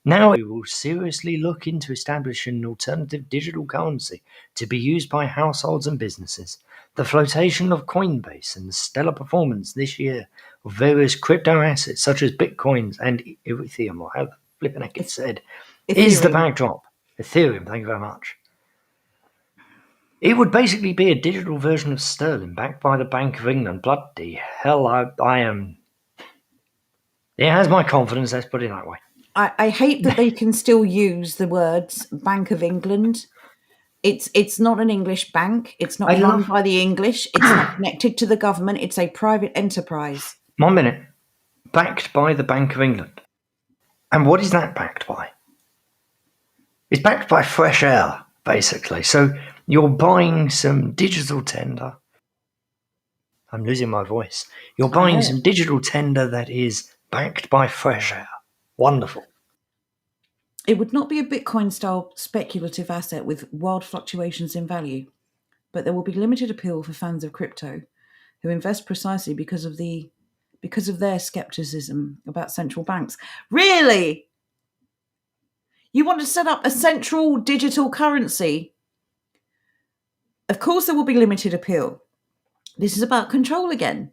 Now we will seriously look into establishing an alternative digital currency to be used by households and businesses. The flotation of Coinbase and the stellar performance this year of various crypto assets such as Bitcoins and Ethereum, or however flipping heck it said, is the Ethereum. backdrop. Ethereum, thank you very much. It would basically be a digital version of sterling backed by the Bank of England. Bloody hell, I am... It has my confidence, let's put it that way. I hate that they can still use the words Bank of England. It's not an English bank. It's not run by the English. It's not connected to the government. It's a private enterprise. 1 minute. Backed by the Bank of England. And what is that backed by? It's backed by fresh air, basically. So you're buying some digital tender. I'm losing my voice. You're buying some digital tender that is backed by fresh air. Wonderful. It would not be a Bitcoin-style speculative asset with wild fluctuations in value, but there will be limited appeal for fans of crypto who invest precisely because of their skepticism about central banks. Really? You want to set up a central digital currency? Of course there will be limited appeal. This is about control again.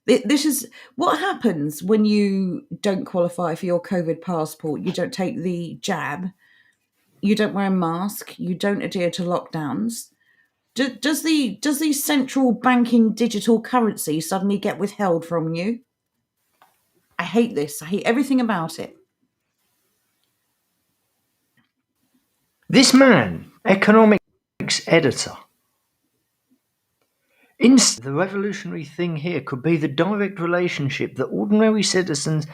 This is what happens when you don't qualify for your COVID passport, you don't take the jab, you don't wear a mask, you don't adhere to lockdowns. Does the central banking digital currency suddenly get withheld from you? I hate this. I hate everything about it. This man, economics editor, the revolutionary thing here could be the direct relationship that ordinary citizens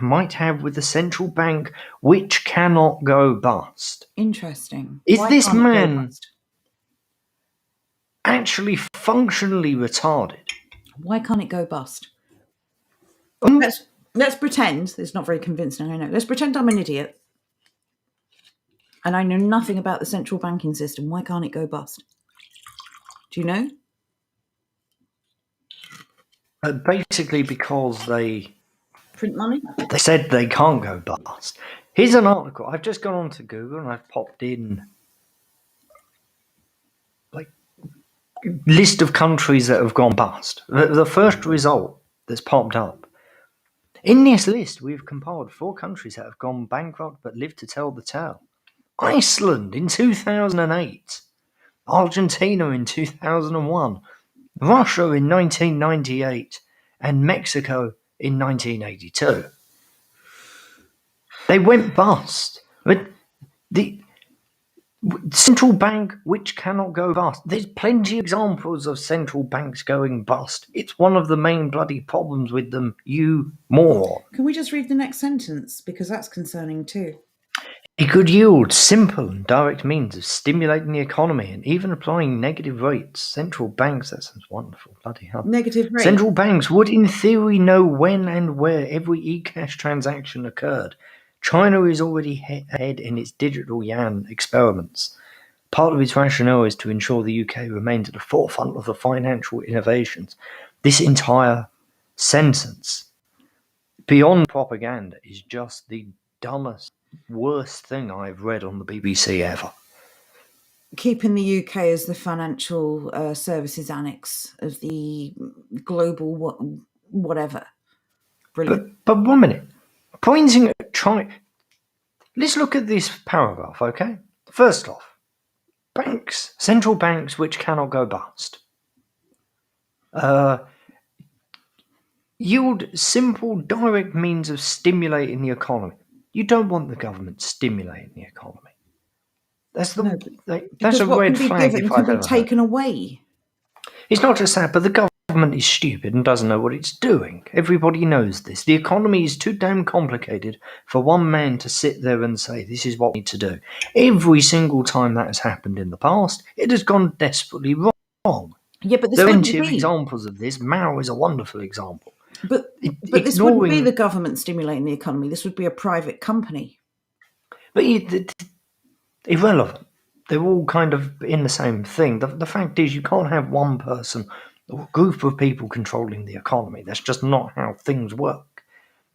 might have with the central bank, which cannot go bust. Interesting. Is this man actually functionally retarded? Why can't it go bust? Let's pretend, it's not very convincing, I know. Let's pretend I'm an idiot and I know nothing about the central banking system. Why can't it go bust? Do you know? Basically because they print money? They said they can't go bust. Here's an article. I've just gone onto Google and I've popped in list of countries that have gone bust. The first result that's popped up. In this list, we've compiled 4 countries that have gone bankrupt but lived to tell the tale. Iceland in 2008, Argentina in 2001, Russia in 1998, and Mexico in 1982. They went bust. But the central bank which cannot go bust. There's plenty of examples of central banks going bust. It's one of the main bloody problems with them, you moron. Can we just read the next sentence? Because that's concerning too. It could yield simple and direct means of stimulating the economy and even applying negative rates. Central banks, that sounds wonderful, bloody hell. Negative rates. Central banks would in theory know when and where every e-cash transaction occurred. China is already ahead in its digital yuan experiments. Part of its rationale is to ensure the UK remains at the forefront of the financial innovations. This entire sentence, beyond propaganda, is just the dumbest, worst thing I've read on the BBC ever. Keeping the UK as the financial services annex of the global whatever. Brilliant. But 1 minute. Pointing at China. Let's look at this paragraph, okay? First off, banks, central banks which cannot go bust. Yield simple, direct means of stimulating the economy. You don't want the government stimulating the economy. That's the that's a red flag. It can be taken away. It's not just that, but the government is stupid and doesn't know what it's doing. Everybody knows this. The economy is too damn complicated for one man to sit there and say, this is what we need to do. Every single time that has happened in the past, it has gone desperately wrong. Yeah, but there are plenty of examples of this. Mao is a wonderful example. But this wouldn't be the government stimulating the economy. This would be a private company. But irrelevant. They're all kind of in the same thing. The fact is you can't have one person or a group of people controlling the economy. That's just not how things work.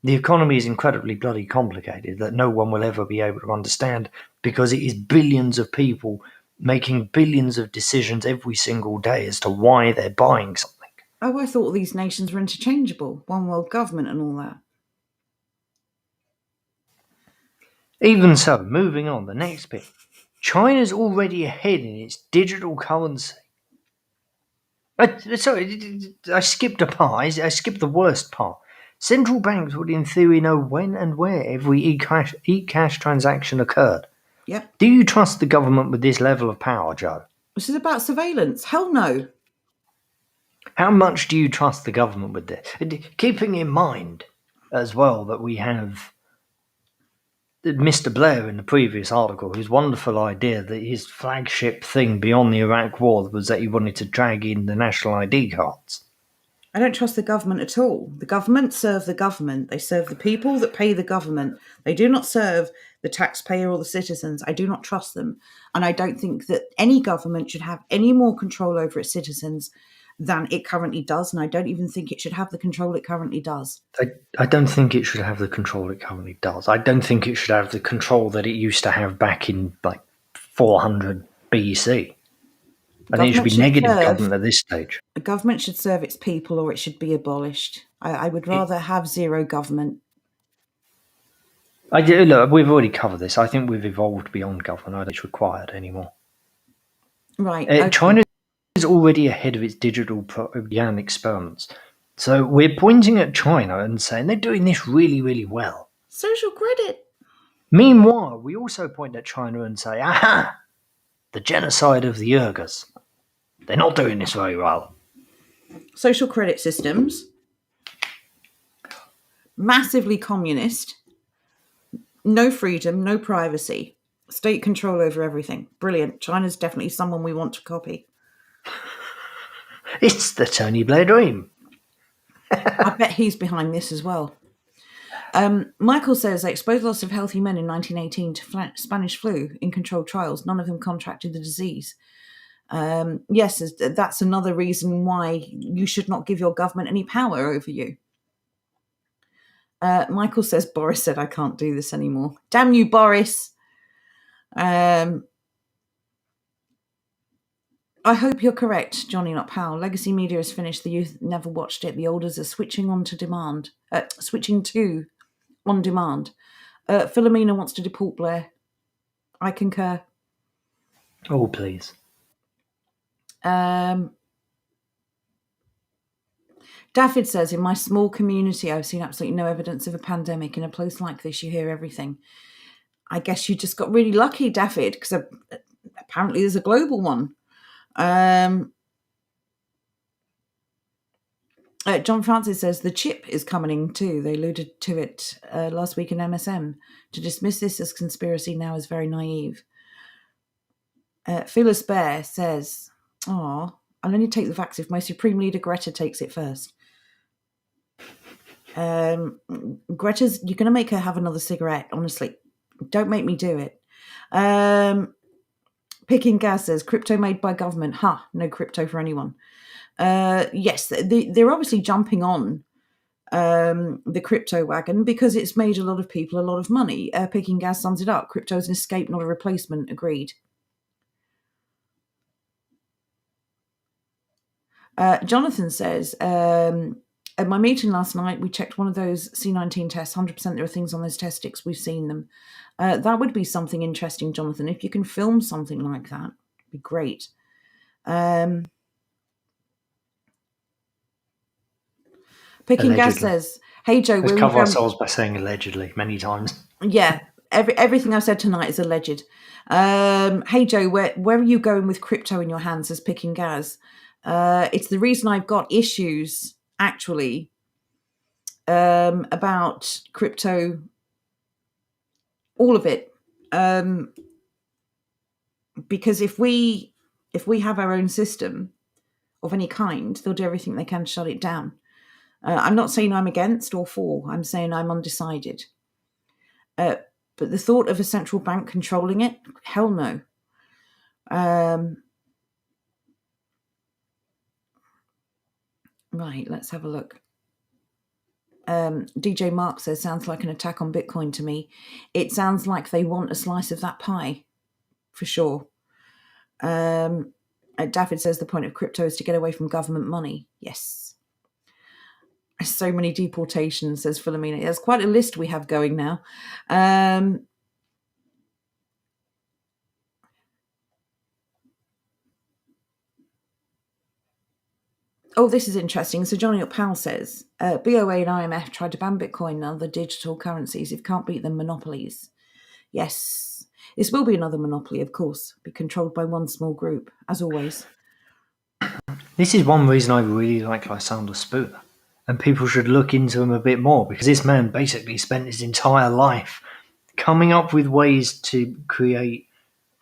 The economy is incredibly bloody complicated that no one will ever be able to understand because it is billions of people making billions of decisions every single day as to why they're buying something. Oh, I thought these nations were interchangeable. One world government and all that. Even so, moving on, the next bit. China's already ahead in its digital currency. Sorry, I skipped a part. I skipped the worst part. Central banks would, in theory, know when and where every e-cash transaction occurred. Yep. Do you trust the government with this level of power, Joe? This is about surveillance. Hell no. How much do you trust the government with this? Keeping in mind, as well, that we have Mr. Blair in the previous article, whose wonderful idea that his flagship thing beyond the Iraq War was that he wanted to drag in the national ID cards. I don't trust the government at all. The government serve the government. They serve the people that pay the government. They do not serve the taxpayer or the citizens. I do not trust them. And I don't think that any government should have any more control over its citizens than it currently does. And I don't even think it should have the control it currently does. I don't think it should have the control it currently does. I don't think it should have the control that it used to have back in 400 BC. I think it should be negative government at this stage. The government should serve its people or it should be abolished. I would rather have zero government. Look, we've already covered this. I think we've evolved beyond government. I don't think it's required anymore. Right. Okay. China is already ahead of its digital propaganda experiments. So we're pointing at China and saying they're doing this really, really well. Social credit. Meanwhile, we also point at China and say, aha, the genocide of the Uyghurs. They're not doing this very well. Social credit systems. Massively communist. No freedom, no privacy. State control over everything. Brilliant. China's definitely someone we want to copy. It's the Tony Blair dream. I bet he's behind this as well. Michael says they exposed lots of healthy men in 1918 to Spanish flu in controlled trials. None of them contracted the disease. Yes, that's another reason why you should not give your government any power over you. Michael says, Boris said, I can't do this anymore. Damn you, Boris. I hope you're correct, Johnny, not Powell. Legacy media is finished. The youth never watched it. The olders are switching on demand. Philomena wants to deport Blair. I concur. Oh, please. Daffyd says, in my small community, I've seen absolutely no evidence of a pandemic. In a place like this, you hear everything. I guess you just got really lucky, Daffyd, because apparently there's a global one. John Francis says, the chip is coming too. They alluded to it last week in MSM. To dismiss this as conspiracy now is very naive. Phyllis Bear says, I'll only take the vaccine if my Supreme Leader Greta takes it first. Greta's, you're going to make her have another cigarette, honestly. Don't make me do it. Picking Gas says, crypto made by government. No crypto for anyone. Yes, they're obviously jumping on the crypto wagon because it's made a lot of people a lot of money. Picking Gas sums it up. Crypto is an escape, not a replacement. Agreed. Jonathan says, at my meeting last night, we checked one of those C19 tests. 100% there are things on those test sticks. We've seen them. That would be something interesting, Jonathan. If you can film something like that, it'd be great. Picking allegedly. Gas says, hey, Joe. Let's cover ourselves by saying allegedly many times. Yeah, everything I've said tonight is alleged. Hey, Joe, where are you going with crypto in your hands, says Picking Gas? It's the reason I've got issues, actually, about crypto, all of it. Because if we have our own system of any kind, they'll do everything they can to shut it down. I'm not saying I'm against or for. I'm saying I'm undecided. But the thought of a central bank controlling it, hell no. Right, let's have a look. DJ Mark says, sounds like an attack on Bitcoin to me. It sounds like they want a slice of that pie, for sure. Daffyd says the point of crypto is to get away from government money. Yes. So many deportations, says Philomena. There's quite a list we have going now. Oh, this is interesting. So Johnny Powell says BOA and IMF tried to ban Bitcoin and other digital currencies. If you can't beat them, monopolies. Yes, this will be another monopoly, of course, be controlled by one small group, as always. This is one reason I really like Lysander Spooner, and people should look into him a bit more, because this man basically spent his entire life coming up with ways to create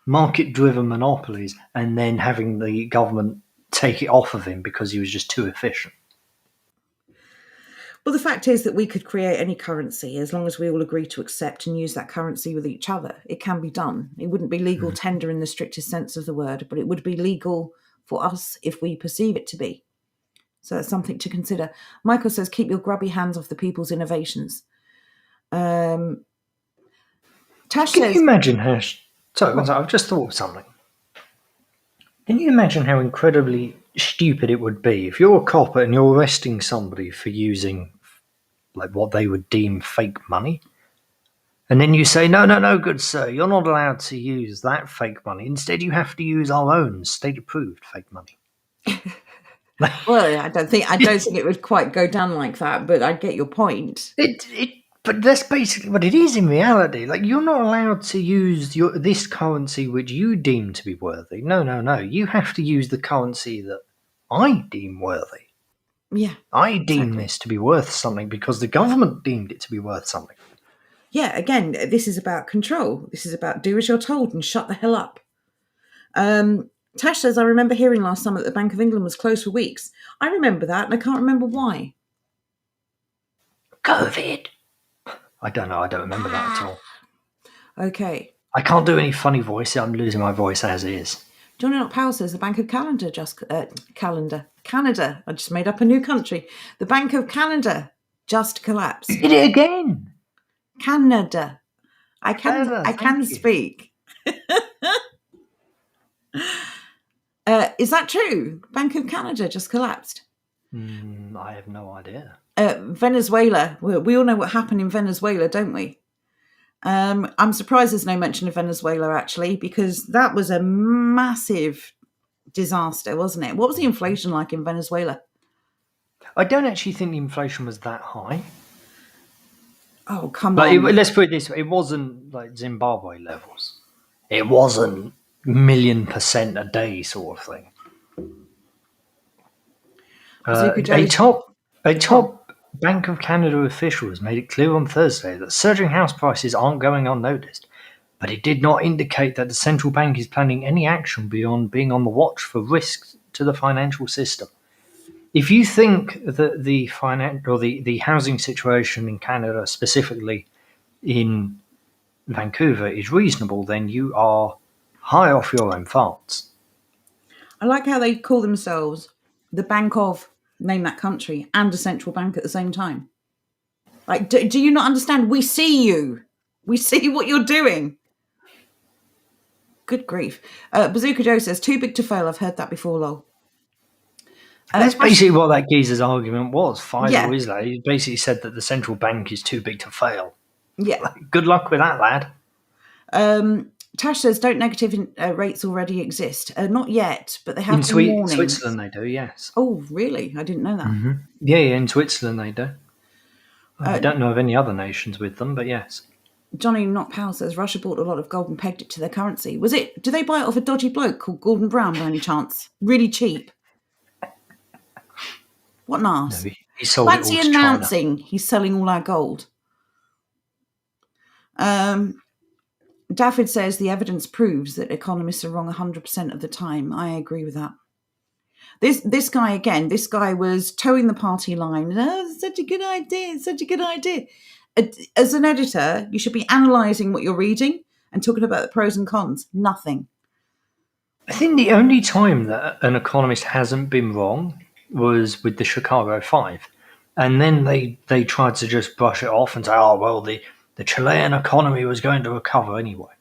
market-driven monopolies and then having the government take it off of him because he was just too efficient. Well, the fact is that we could create any currency as long as we all agree to accept and use that currency with each other. It can be done. It wouldn't be legal tender in the strictest sense of the word, but it would be legal for us if we perceive it to be. So that's something to consider. Michael says, keep your grubby hands off the people's innovations. Tash Can says... you imagine how... Sorry, I've just thought of something. Can you imagine how incredibly stupid it would be if you're a cop and you're arresting somebody for using like what they would deem fake money? And then you say, no, good sir, you're not allowed to use that fake money. Instead, you have to use our own state-approved fake money. Well, I don't think it would quite go down like that, but I get your point. But that's basically what it is in reality. Like, you're not allowed to use this currency which you deem to be worthy. No. You have to use the currency that I deem worthy. Yeah. I deem this to be worth something because the government deemed it to be worth something. Yeah, again, this is about control. This is about do as you're told and shut the hell up. Tash says, I remember hearing last summer that the Bank of England was closed for weeks. I remember that, and I can't remember why. COVID. I don't know. I don't remember that at all. Okay. I can't do any funny voice. I'm losing my voice as is. Johnny Powell says the Bank of Canada Canada. I just made up a new country. The Bank of Canada just collapsed. Did it again? Canada. I can speak. Is that true? Bank of Canada just collapsed. I have no idea. Venezuela. We all know what happened in Venezuela, don't we? I'm surprised there's no mention of Venezuela, actually, because that was a massive disaster, wasn't it? What was the inflation like in Venezuela? I don't actually think the inflation was that high. Oh, come on. Let's put it this way. It wasn't like Zimbabwe levels. It wasn't 1,000,000% a day sort of thing. A top Bank of Canada official has made it clear on Thursday that surging house prices aren't going unnoticed, but it did not indicate that the central bank is planning any action beyond being on the watch for risks to the financial system. If you think that the housing situation in Canada, specifically in Vancouver, is reasonable, then you are high off your own farts. I like how they call themselves the Bank of, name that country, and a central bank at the same time. Like, do you not understand? We see you. We see what you're doing. Good grief. Bazooka Joe says, too big to fail. I've heard that before, lol. That's basically what that geezer's argument was. Yeah. Isla, he basically said that the central bank is too big to fail. Yeah. Like, good luck with that, lad. Tash says, don't negative rates already exist? Not yet, but they have in warnings. Switzerland they do, yes. Oh, really? I didn't know that. Mm-hmm. Yeah, in Switzerland they do. I don't know of any other nations with them, but yes. Johnny Not Powell says Russia bought a lot of gold and pegged it to their currency. Did they buy it off a dodgy bloke called Gordon Brown by any chance? Really cheap. What an arse. No, he sold it all to announcing China. He's selling all our gold. Daffod says the evidence proves that economists are wrong 100% of the time. I agree with that. This guy was towing the party line. Oh, such a good idea. As an editor, you should be analysing what you're reading and talking about the pros and cons. Nothing. I think the only time that an economist hasn't been wrong was with the Chicago 5. And then they tried to just brush it off and say, oh, well, the Chilean economy was going to recover anyway.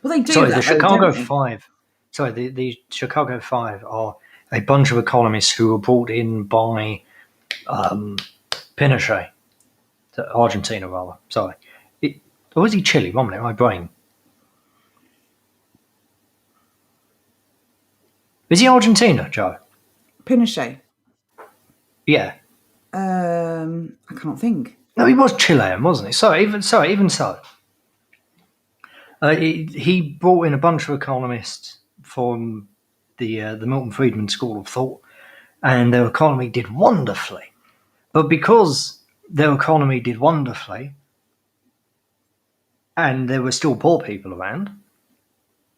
Well, they do. Sorry, the Chicago 5. Sorry, the Chicago 5 are a bunch of economists who were brought in by Pinochet, Argentina rather. Sorry, or was he Chile? 1 minute, my brain. Is he Argentina, Joe? Pinochet. Yeah. I can't think. No, he was Chilean, wasn't he? Even so. He brought in a bunch of economists from the Milton Friedman School of Thought, and their economy did wonderfully. But because their economy did wonderfully, and there were still poor people around,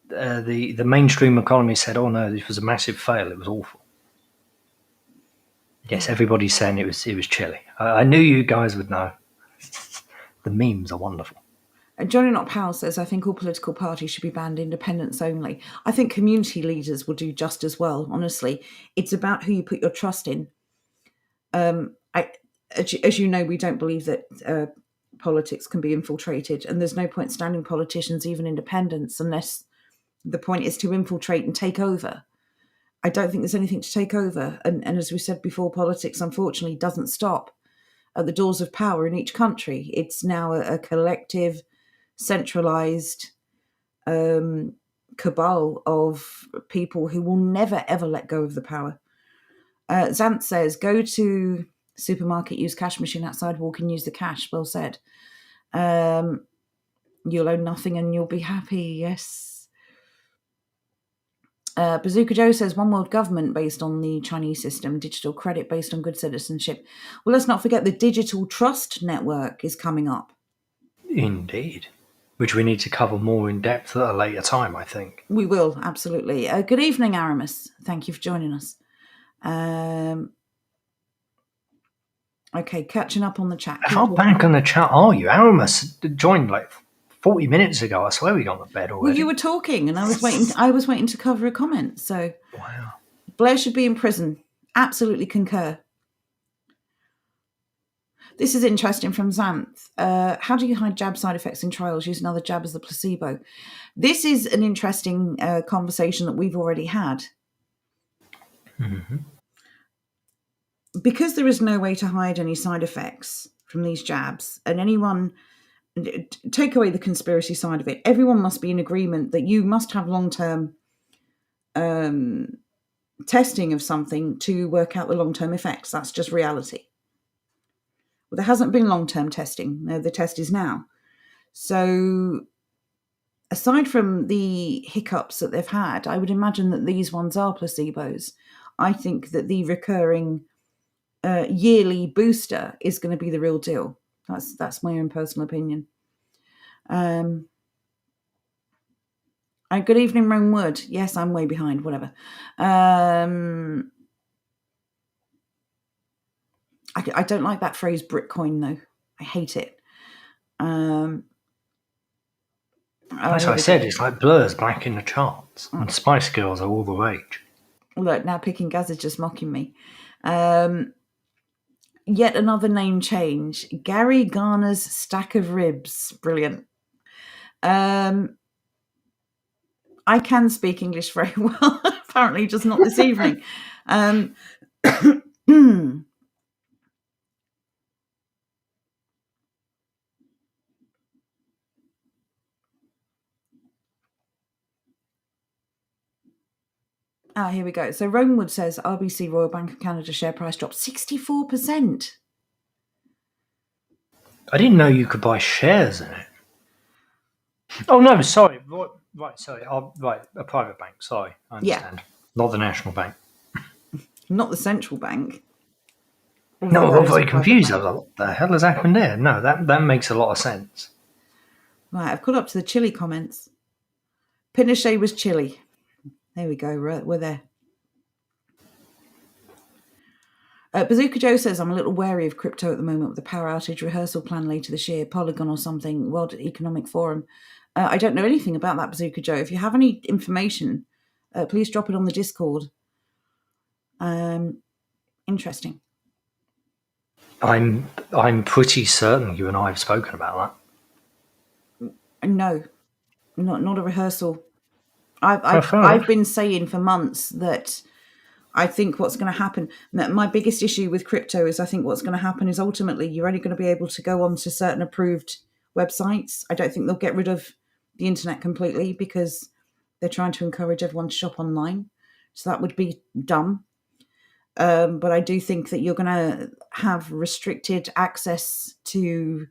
the mainstream economy said, "Oh no, this was a massive fail. It was awful." Yes, everybody's saying it was Chile. I knew you guys would know. The memes are wonderful. Johnny Not Powell says, I think all political parties should be banned, independents only. I think community leaders will do just as well, honestly. It's about who you put your trust in. As you know, we don't believe that politics can be infiltrated, and there's no point standing politicians, even independents, unless the point is to infiltrate and take over. I don't think there's anything to take over. And as we said before, politics, unfortunately, doesn't stop at the doors of power in each country. It's now a collective, centralized cabal of people who will never, ever let go of the power. Zant says, go to supermarket, use cash machine outside, walk in, use the cash. Well said. You'll own nothing and you'll be happy. Yes. Bazooka Joe says, one world government based on the Chinese system, digital credit based on good citizenship. Well, let's not forget the digital trust network is coming up. Indeed. Which we need to cover more in depth at a later time, I think. We will, absolutely. Good evening, Aramis. Thank you for joining us. Okay, catching up on the chat. How back on the chat are you? Aramis joined like 40 minutes ago. I swear we got to bed already. Well, you were talking, and I was waiting to cover a comment. So, wow. Blair should be in prison. Absolutely concur. This is interesting from Xanth. How do you hide jab side effects in trials? Use another jab as the placebo. This is an interesting conversation that we've already had. Mm-hmm. Because there is no way to hide any side effects from these jabs, and anyone, take away the conspiracy side of it, everyone must be in agreement that you must have long-term testing of something to work out the long-term effects. That's just reality. Well, there hasn't been long-term testing. No, the test is now. So aside from the hiccups that they've had, I would imagine that these ones are placebos. I think that the recurring yearly booster is going to be the real deal. That's my own personal opinion. Good evening, Rome Wood. Yes, I'm way behind, whatever. I don't like that phrase Bitcoin, though. I hate it. As I said, it's like Blur's back in the charts, and Spice Girls are all the rage. Look, now Picking Gaz is just mocking me. Yet another name change. Gary Garner's Stack of Ribs. Brilliant. I can speak English very well. Apparently, just not this evening. Here we go. So Romewood says RBC Royal Bank of Canada share price dropped 64%. I didn't know you could buy shares in it. Oh no, sorry. Right, sorry. Right, a private bank. Sorry, I understand. Yeah. Not the national bank. Not the central bank. No, I got very confused. I was like, what the hell has happened there? No, that makes a lot of sense. Right, I've caught up to the Chile comments. Pinochet was Chile. There we go. We're there. Bazooka Joe says, I'm a little wary of crypto at the moment with the power outage rehearsal plan later this year, Polygon or something, World Economic Forum. I don't know anything about that, Bazooka Joe. If you have any information, please drop it on the Discord. Interesting. I'm pretty certain you and I have spoken about that. No, not a rehearsal. I've been saying for months that I think what's going to happen, my biggest issue with crypto is I think what's going to happen is ultimately you're only going to be able to go on to certain approved websites. I don't think they'll get rid of the internet completely because they're trying to encourage everyone to shop online. So that would be dumb. But I do think that you're going to have restricted access to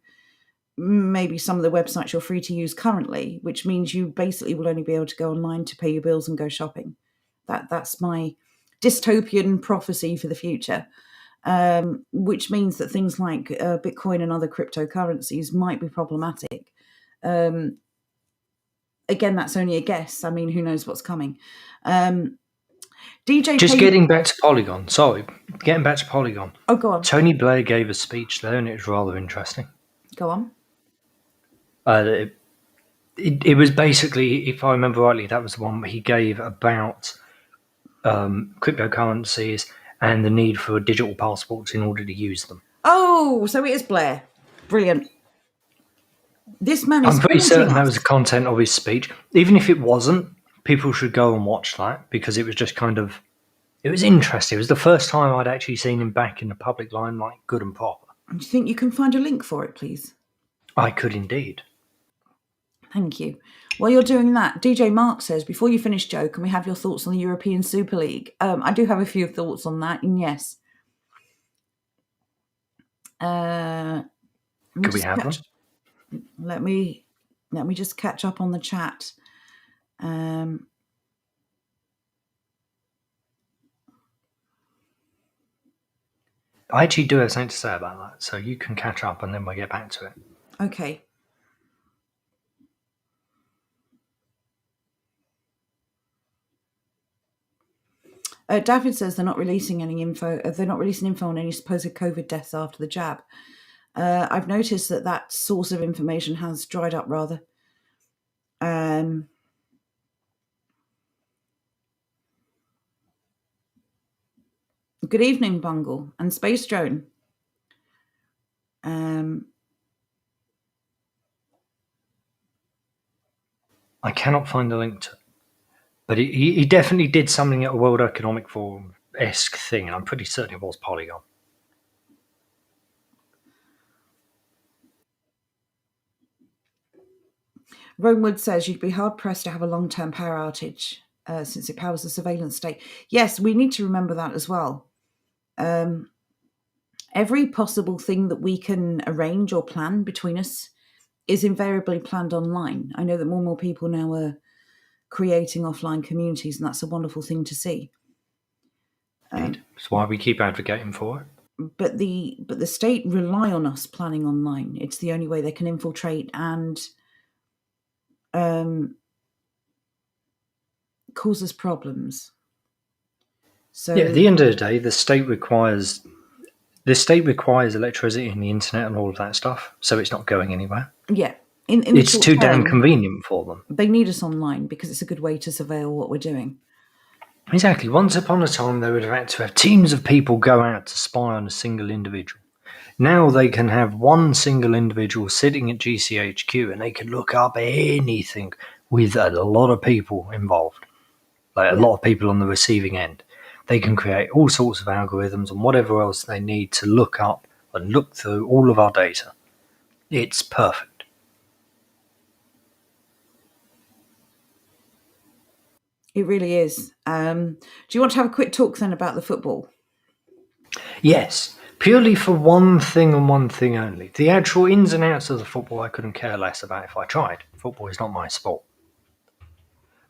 maybe some of the websites you're free to use currently, which means you basically will only be able to go online to pay your bills and go shopping. That's my dystopian prophecy for the future, which means that things like Bitcoin and other cryptocurrencies might be problematic. Again, that's only a guess. I mean, who knows what's coming? DJ, Just getting back to Polygon. Sorry, getting back to Polygon. Oh, go on. Tony Blair gave a speech there, and it was rather interesting. Go on. It was basically, if I remember rightly, that was the one he gave about cryptocurrencies and the need for digital passports in order to use them. Oh, so it is Blair. Brilliant. This man is. I'm pretty certain that was the content of his speech. Even if it wasn't, people should go and watch that, because it was just kind of, it was interesting. It was the first time I'd actually seen him back in the public limelight, good and proper. Do you think you can find a link for it, please? I could indeed. Thank you. While you're doing that, DJ Mark says, before you finish, Joe, can we have your thoughts on the European Super League? I do have a few thoughts on that, and yes. Could we have them? Let me just catch up on the chat. I actually do have something to say about that, so you can catch up and then we'll get back to it. Okay. David says they're not releasing any info. They're not releasing info on any supposed COVID deaths after the jab. I've noticed that source of information has dried up rather. Good evening, Bungle and Space Drone. I cannot find the link to it. But he definitely did something at a World Economic Forum-esque thing, and I'm pretty certain it was Polygon. Romewood says you'd be hard-pressed to have a long-term power outage since it powers the surveillance state. Yes, we need to remember that as well. Every possible thing that we can arrange or plan between us is invariably planned online. I know that more and more people now are creating offline communities, and that's a wonderful thing to see. That's why we keep advocating for it. But the state rely on us planning online. It's the only way they can infiltrate and cause us problems. So yeah, at the end of the day, the state requires electricity and the internet and all of that stuff, so it's not going anywhere. Yeah. It's too damn convenient for them. They need us online because it's a good way to surveil what we're doing. Exactly. Once upon a time, they would have had to have teams of people go out to spy on a single individual. Now they can have one single individual sitting at GCHQ and they can look up anything with a lot of people involved, like a lot of people on the receiving end. They can create all sorts of algorithms and whatever else they need to look up and look through all of our data. It's perfect. It really is. Do you want to have a quick talk then about the football? Yes, purely for one thing and one thing only. The actual ins and outs of the football I couldn't care less about if I tried. Football is not my sport.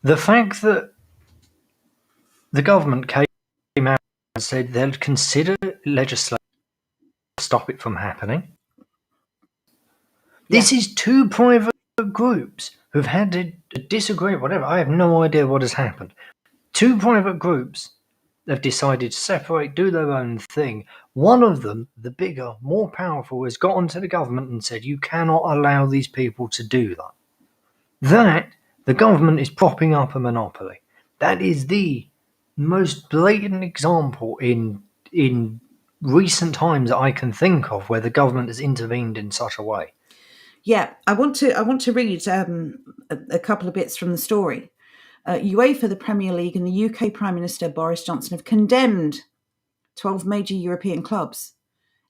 The fact that the government came out and said they'll consider legislation to stop it from happening. Yeah. This is two private groups who've had to disagree, whatever. I have no idea what has happened. Two private groups have decided to separate, do their own thing. One of them, the bigger, more powerful, has got onto the government and said, you cannot allow these people to do that. The government is propping up a monopoly. That is the most blatant example in recent times that I can think of where the government has intervened in such a way. Yeah, I want to read a couple of bits from the story. UEFA, the Premier League, and the UK Prime Minister Boris Johnson have condemned 12 major European clubs,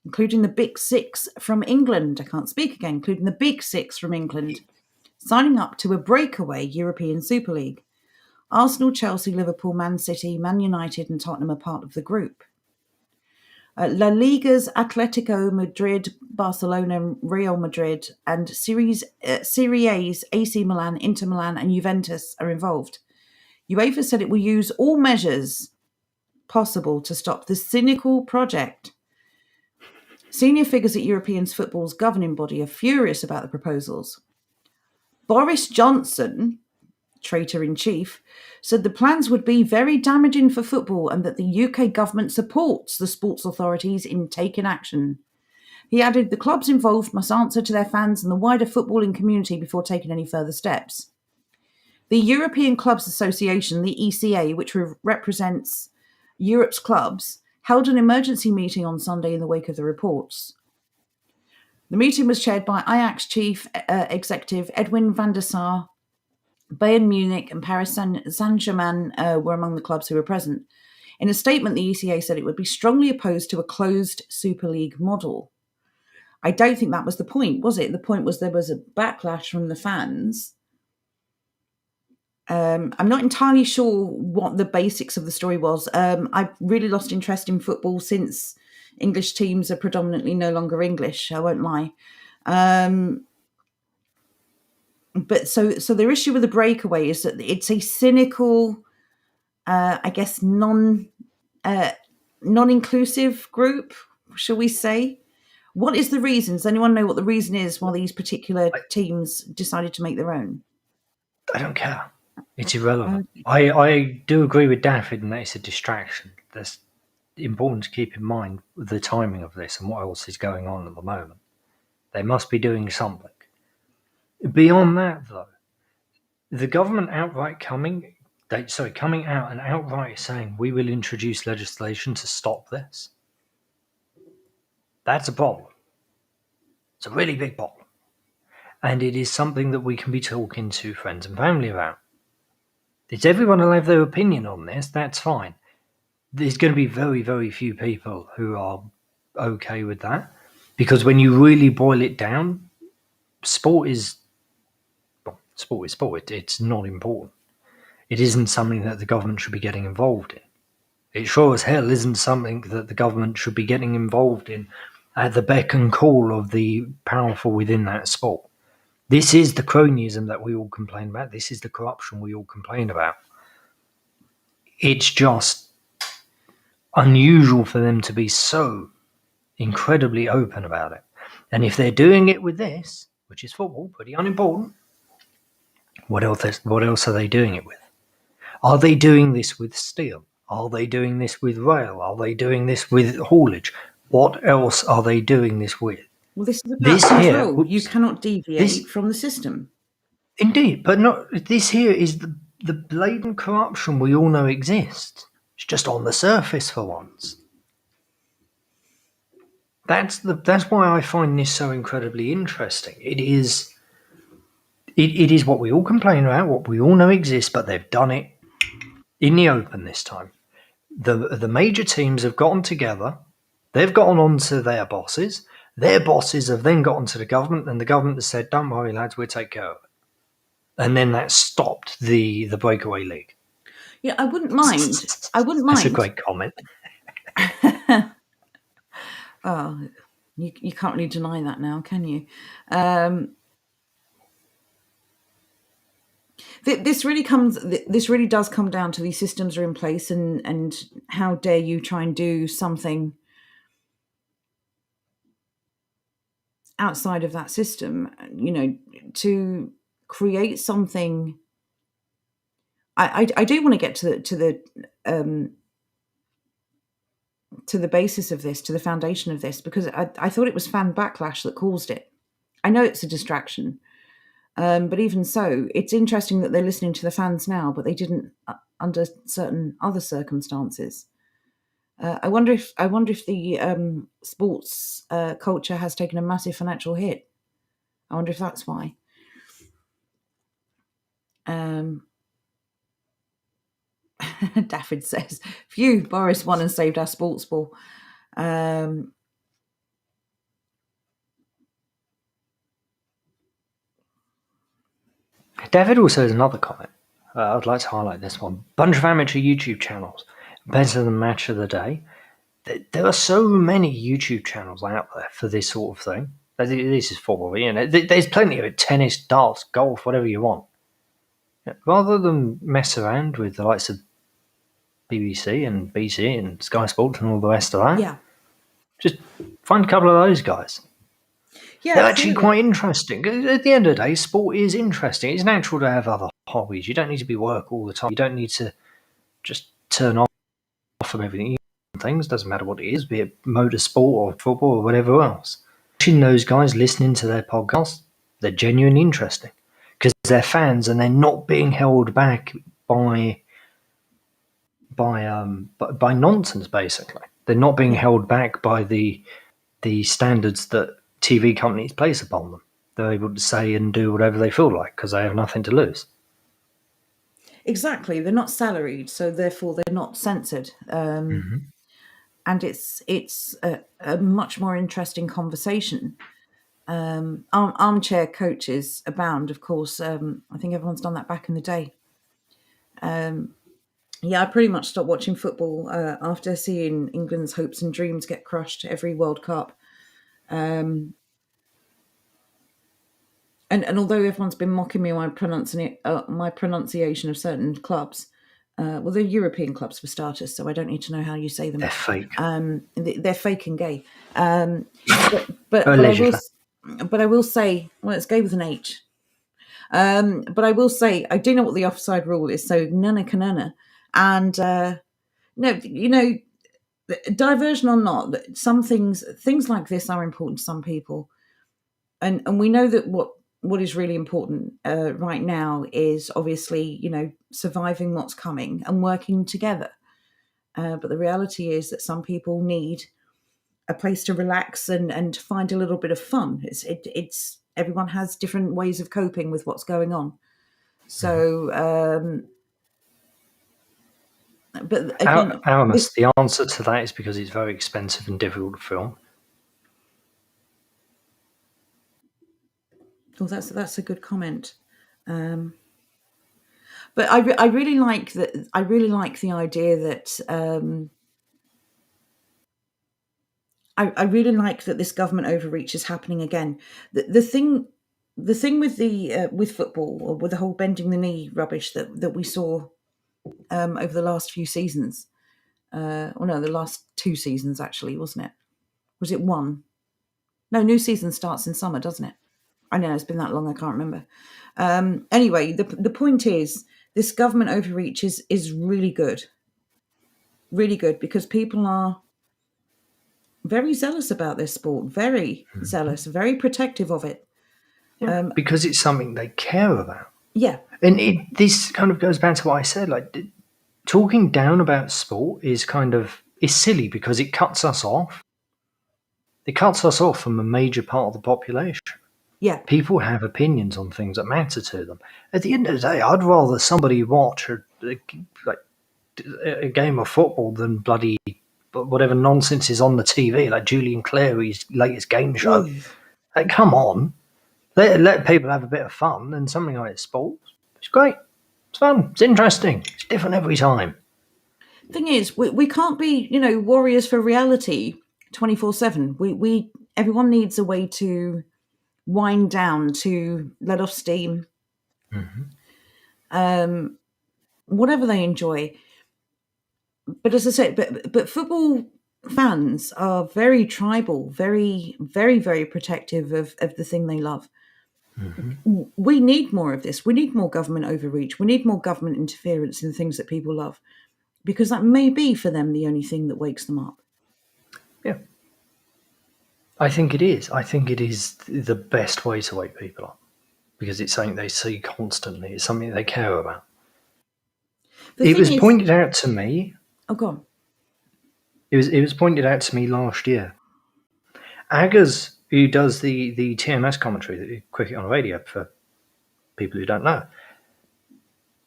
including the Big Six from England. I can't speak again, including the Big Six from England, signing up to a breakaway European Super League. Arsenal, Chelsea, Liverpool, Man City, Man United, and Tottenham are part of the group. La Liga's Atletico Madrid, Barcelona, Real Madrid, and Serie A's AC Milan, Inter Milan, and Juventus are involved. UEFA said it will use all measures possible to stop this cynical project. Senior figures at European football's governing body are furious about the proposals. Boris Johnson, traitor-in-chief, said the plans would be very damaging for football and that the UK government supports the sports authorities in taking action. He added the clubs involved must answer to their fans and the wider footballing community before taking any further steps. The European Clubs Association, the ECA, which represents Europe's clubs, held an emergency meeting on Sunday in the wake of the reports. The meeting was chaired by Ajax chief executive Edwin van der Sar. Bayern Munich and Paris Saint-Germain were among the clubs who were present. In a statement, the ECA said it would be strongly opposed to a closed Super League model. I don't think that was the point, was it? The point was there was a backlash from the fans. I'm not entirely sure what the basics of the story was. I've really lost interest in football since English teams are predominantly no longer English, I won't lie. But so their issue with the breakaway is that it's a cynical, I guess, non-inclusive group, shall we say? What is the reason? Does anyone know what the reason is why these particular teams decided to make their own? I don't care. It's irrelevant. I do agree with David in that it's a distraction. That's important to keep in mind the timing of this and what else is going on at the moment. They must be doing something. Beyond that, though, the government coming out and outright saying we will introduce legislation to stop this. That's a problem. It's a really big problem. And it is something that we can be talking to friends and family about. If everyone will have their opinion on this, that's fine. There's going to be very, very few people who are okay with that. Because when you really boil it down, sport is sport. It's not important. It isn't something that the government should be getting involved in. It sure as hell isn't something that the government should be getting involved in at the beck and call of the powerful within that sport. This is the cronyism that we all complain about. This is the corruption we all complain about. It's just unusual for them to be so incredibly open about it. And if they're doing it with this, which is football, pretty unimportant, what else are they doing it with? Are they doing this with steel? Are they doing this with rail? Are they doing this with haulage? What else are they doing this with? Well, this is about control. You cannot deviate from the system. Indeed, but not. This here is the blatant corruption we all know exists. It's just on the surface for once. That's why I find this so incredibly interesting. It is what we all complain about, what we all know exists, but they've done it in the open this time. The major teams have gotten together. They've gotten on to their bosses. Their bosses have then gotten to the government, and the government has said, "Don't worry, lads, we'll take care of it." And then that stopped the breakaway league. Yeah, I wouldn't mind. That's a great comment. Oh, you can't really deny that now, can you? This really does come down to these systems are in place, and how dare you try and do something outside of that system, to create something. I do want to get to the basis of this, to the foundation of this, because I thought it was fan backlash that caused it. I know it's a distraction, but even so, it's interesting that they're listening to the fans now, but they didn't under certain other circumstances. I wonder if the sports culture has taken a massive financial hit. I wonder if that's why. David says, "Phew, Boris won and saved our sports ball." David also has another comment. I'd like to highlight this one. Bunch of amateur YouTube channels. Better than Match of the Day. there are so many YouTube channels out there for this sort of thing. This is football, there's plenty of it: tennis, darts, golf, whatever you want. Rather than mess around with the likes of BBC and BC and Sky Sports and all the rest of that, Yeah. just find a couple of those guys. Yeah, They're absolutely. actually quite interesting. At the end of the day, sport is interesting. It's natural to have other hobbies. You don't need to be work all the time. You don't need to just turn off from everything. Things doesn't matter what it is, be it motorsport or football or whatever else. Watching those guys, listening to their podcasts, they're genuinely interesting because they're fans and they're not being held back by nonsense. Basically, they're not being held back by the standards that TV companies place upon them. They're able to say and do whatever they feel like because they have nothing to lose. Exactly. They're not salaried, so therefore they're not censored. And it's a much more interesting conversation. Armchair coaches abound, of course. I think everyone's done that back in the day. Yeah, I pretty much stopped watching football after seeing England's hopes and dreams get crushed every World Cup. And although everyone's been mocking me my pronunciation of certain clubs, well, they're European clubs for starters, so I don't need to know how you say them. They're fake. They're fake and gay. But Allegedly. I will say, well, it's gay with an H. But I will say, I do know what the offside rule is, so nana canana. And no, diversion or not, some things like this are important to some people, and we know that what is really important right now is obviously surviving what's coming and working together. But the reality is that some people need a place to relax and find a little bit of fun. It's everyone has different ways of coping with what's going on. So, but again, the answer to that is because it's very expensive and difficult to film. well, that's a good comment. But I really like that. I really like the idea that I really like that this government overreach is happening again. The thing with the with football, or with the whole bending the knee rubbish that we saw over the last few seasons, or no, the last 2 seasons actually, wasn't it? Was it one? No, new season starts in summer, doesn't it? I know it's been that long, I can't remember. Anyway, the point is, this government overreach is really good, because people are very zealous about this sport, very zealous, very protective of it. Because it's something they care about. Yeah. And this kind of goes back to what I said. Like, talking down about sport is silly because it cuts us off. It cuts us off from a major part of the population. Yeah. People have opinions on things that matter to them. At the end of the day, I'd rather somebody watch a game of football than bloody whatever nonsense is on the TV, like Julian Clary's latest game show. Like, come on. Let people have a bit of fun, and something like sports. It's great. It's fun. It's interesting. It's different every time. Thing is, we can't be, warriors for reality 24/7. We everyone needs a way to wind down, to let off steam. Whatever they enjoy. But as I said, but football fans are very tribal, very, very, very protective of the thing they love. We need more of this. We need more government overreach. We need more government interference in the things that people love, because that may be for them the only thing that wakes them up. Yeah. I think it is. I think it is the best way to wake people up, because it's something they see constantly. It's something they care about. It was pointed out to me. Oh, go on. It was pointed out to me last year. Aggers, who does the TMS commentary, the cricket on radio, for people who don't know,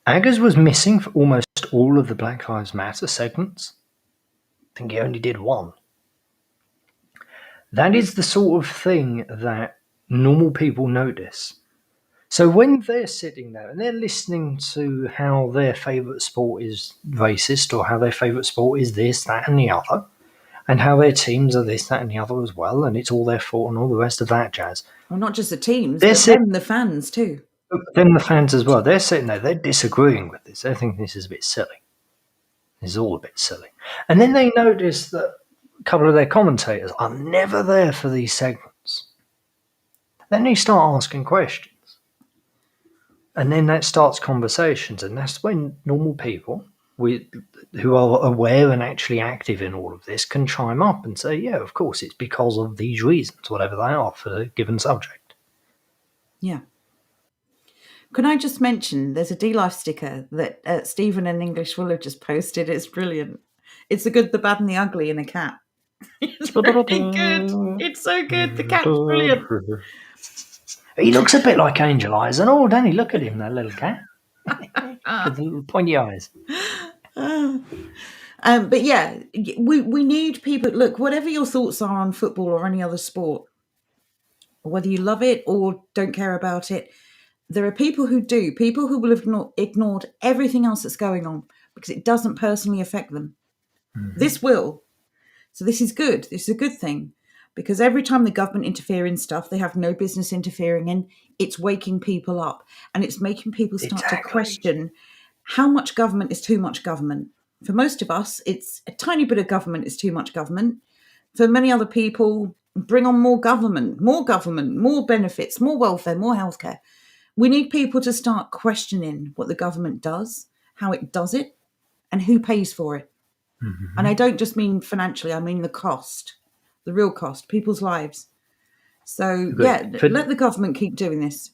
Aggers was missing for almost all of the Black Lives Matter segments. I think he only did one. That is the sort of thing that normal people notice. So when they're sitting there and they're listening to how their favourite sport is racist, or how their favourite sport is this, that and the other, and how their teams are this, that, and the other as well, and it's all their fault and all the rest of that jazz. Well, not just the teams, They're but sitting, them, the fans too. then the fans as well. They're sitting there, they're disagreeing with this. They think this is a bit silly. This is all a bit silly. And then they notice that a couple of their commentators are never there for these segments. Then they start asking questions. And then that starts conversations, and that's when normal people who are aware and actually active in all of this can chime up and say, yeah, of course, it's because of these reasons, whatever they are for the given subject. Yeah. Can I just mention there's a D-Life sticker that Stephen and English will have just posted. It's brilliant. It's the good, the bad, and the ugly in a cat. It's really good. It's so good. The cat's brilliant. He looks a bit like Angel Eyes and all, doesn't he? Look at him, that little cat. With the little pointy eyes. But yeah, we need people. Look, whatever your thoughts are on football or any other sport, whether you love it or don't care about it, there are people who do. People who will have ignored everything else that's going on because it doesn't personally affect them. Mm-hmm. This will. So this is good. This is a good thing. Because every time the government interfere in stuff they have no business interfering in, it's waking people up. And it's making people start to question how much government is too much government. For most of us, it's a tiny bit of government is too much government. For many other people, bring on more government, more benefits, more welfare, more healthcare. We need people to start questioning what the government does, how it does it, and who pays for it. Mm-hmm. And I don't just mean financially, I mean the cost. The real cost, people's lives. So, let the government keep doing this.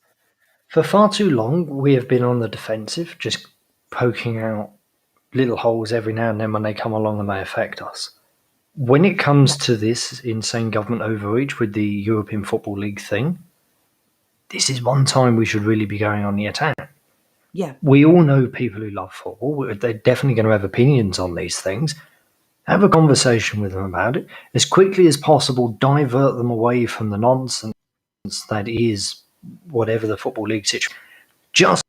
For far too long, we have been on the defensive, just poking out little holes every now and then when they come along and they affect us. When it comes to this insane government overreach with the European Football League thing, this is one time we should really be going on the attack. Yeah. We all know people who love football. They're definitely going to have opinions on these things. Have a conversation with them about it. As quickly as possible, divert them away from the nonsense that is whatever the Football League situation. Just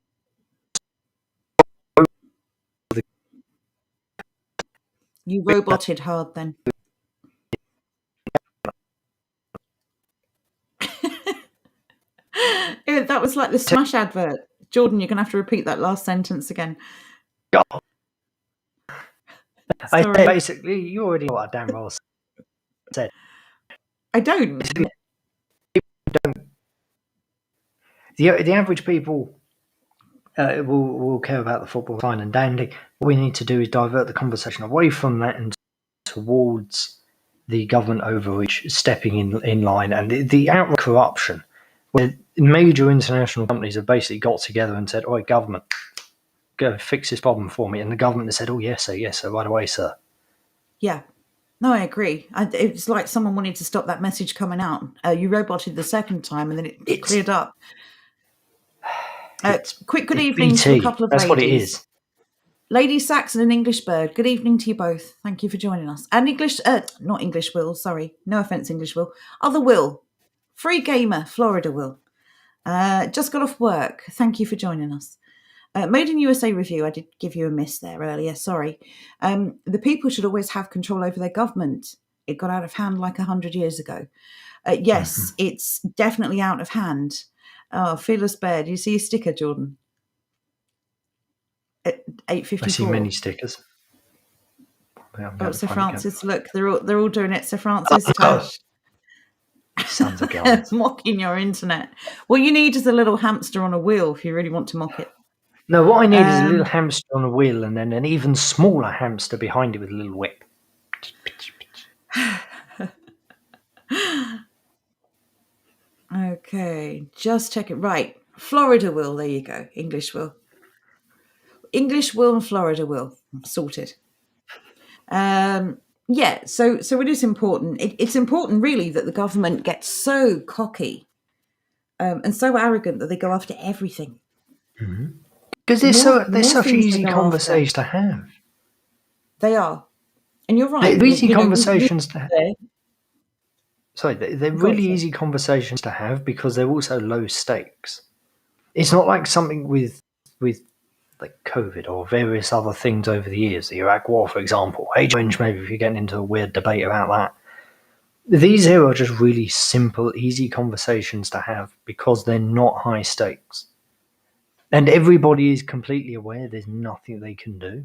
you roboted hard then. That was like the Smash advert. Jordan, you're going to have to repeat that last sentence again. God. I said basically, you already know what Dan Ross said. I don't. The average people will care about the football fine and dandy. What we need to do is divert the conversation away from that and towards the government overreach stepping in line and the outright corruption, where major international companies have basically got together and said, "Oh, government, go fix this problem for me," and the government has said, "Oh, yes, sir, right away, sir." Yeah. No, I agree. It's like someone wanted to stop that message coming out. You roboted the second time and then it cleared up. Quick good evening to a couple of ladies. That's what it is. Lady Saxon and English Bird, good evening to you both. Thank you for joining us. And not English Will, sorry. No offence, English Will. Other Will. Free Gamer, Florida Will. Just got off work. Thank you for joining us. Made in USA review, I did give you a miss there earlier, sorry. The people should always have control over their government. It got out of hand like 100 years ago. Yes, It's definitely out of hand. Oh, Fearless Bear, do you see a sticker, Jordan? At 8:54. I see many stickers. Sir Francis, look, they're all doing it. Sir Francis, Tash. Sons of guns. Mocking your internet. What you need is a little hamster on a wheel if you really want to mock it. No, what I need is a little hamster on a wheel and then an even smaller hamster behind it with a little whip. Okay, just check it. Right, Florida Will, there you go. English Will. English Will and Florida Will. Sorted. Yeah, so it is important. It's important, really, that the government gets so cocky and so arrogant that they go after everything. Because they're such easy conversations to have. They are. And you're right. They're easy conversations to have. Sorry, they're really easy conversations to have because they're also low stakes. It's not like something with like COVID or various other things over the years, the Iraq War, for example, Age of Orange, maybe if you're getting into a weird debate about that. These here are just really simple, easy conversations to have because they're not high stakes. And everybody is completely aware there's nothing they can do.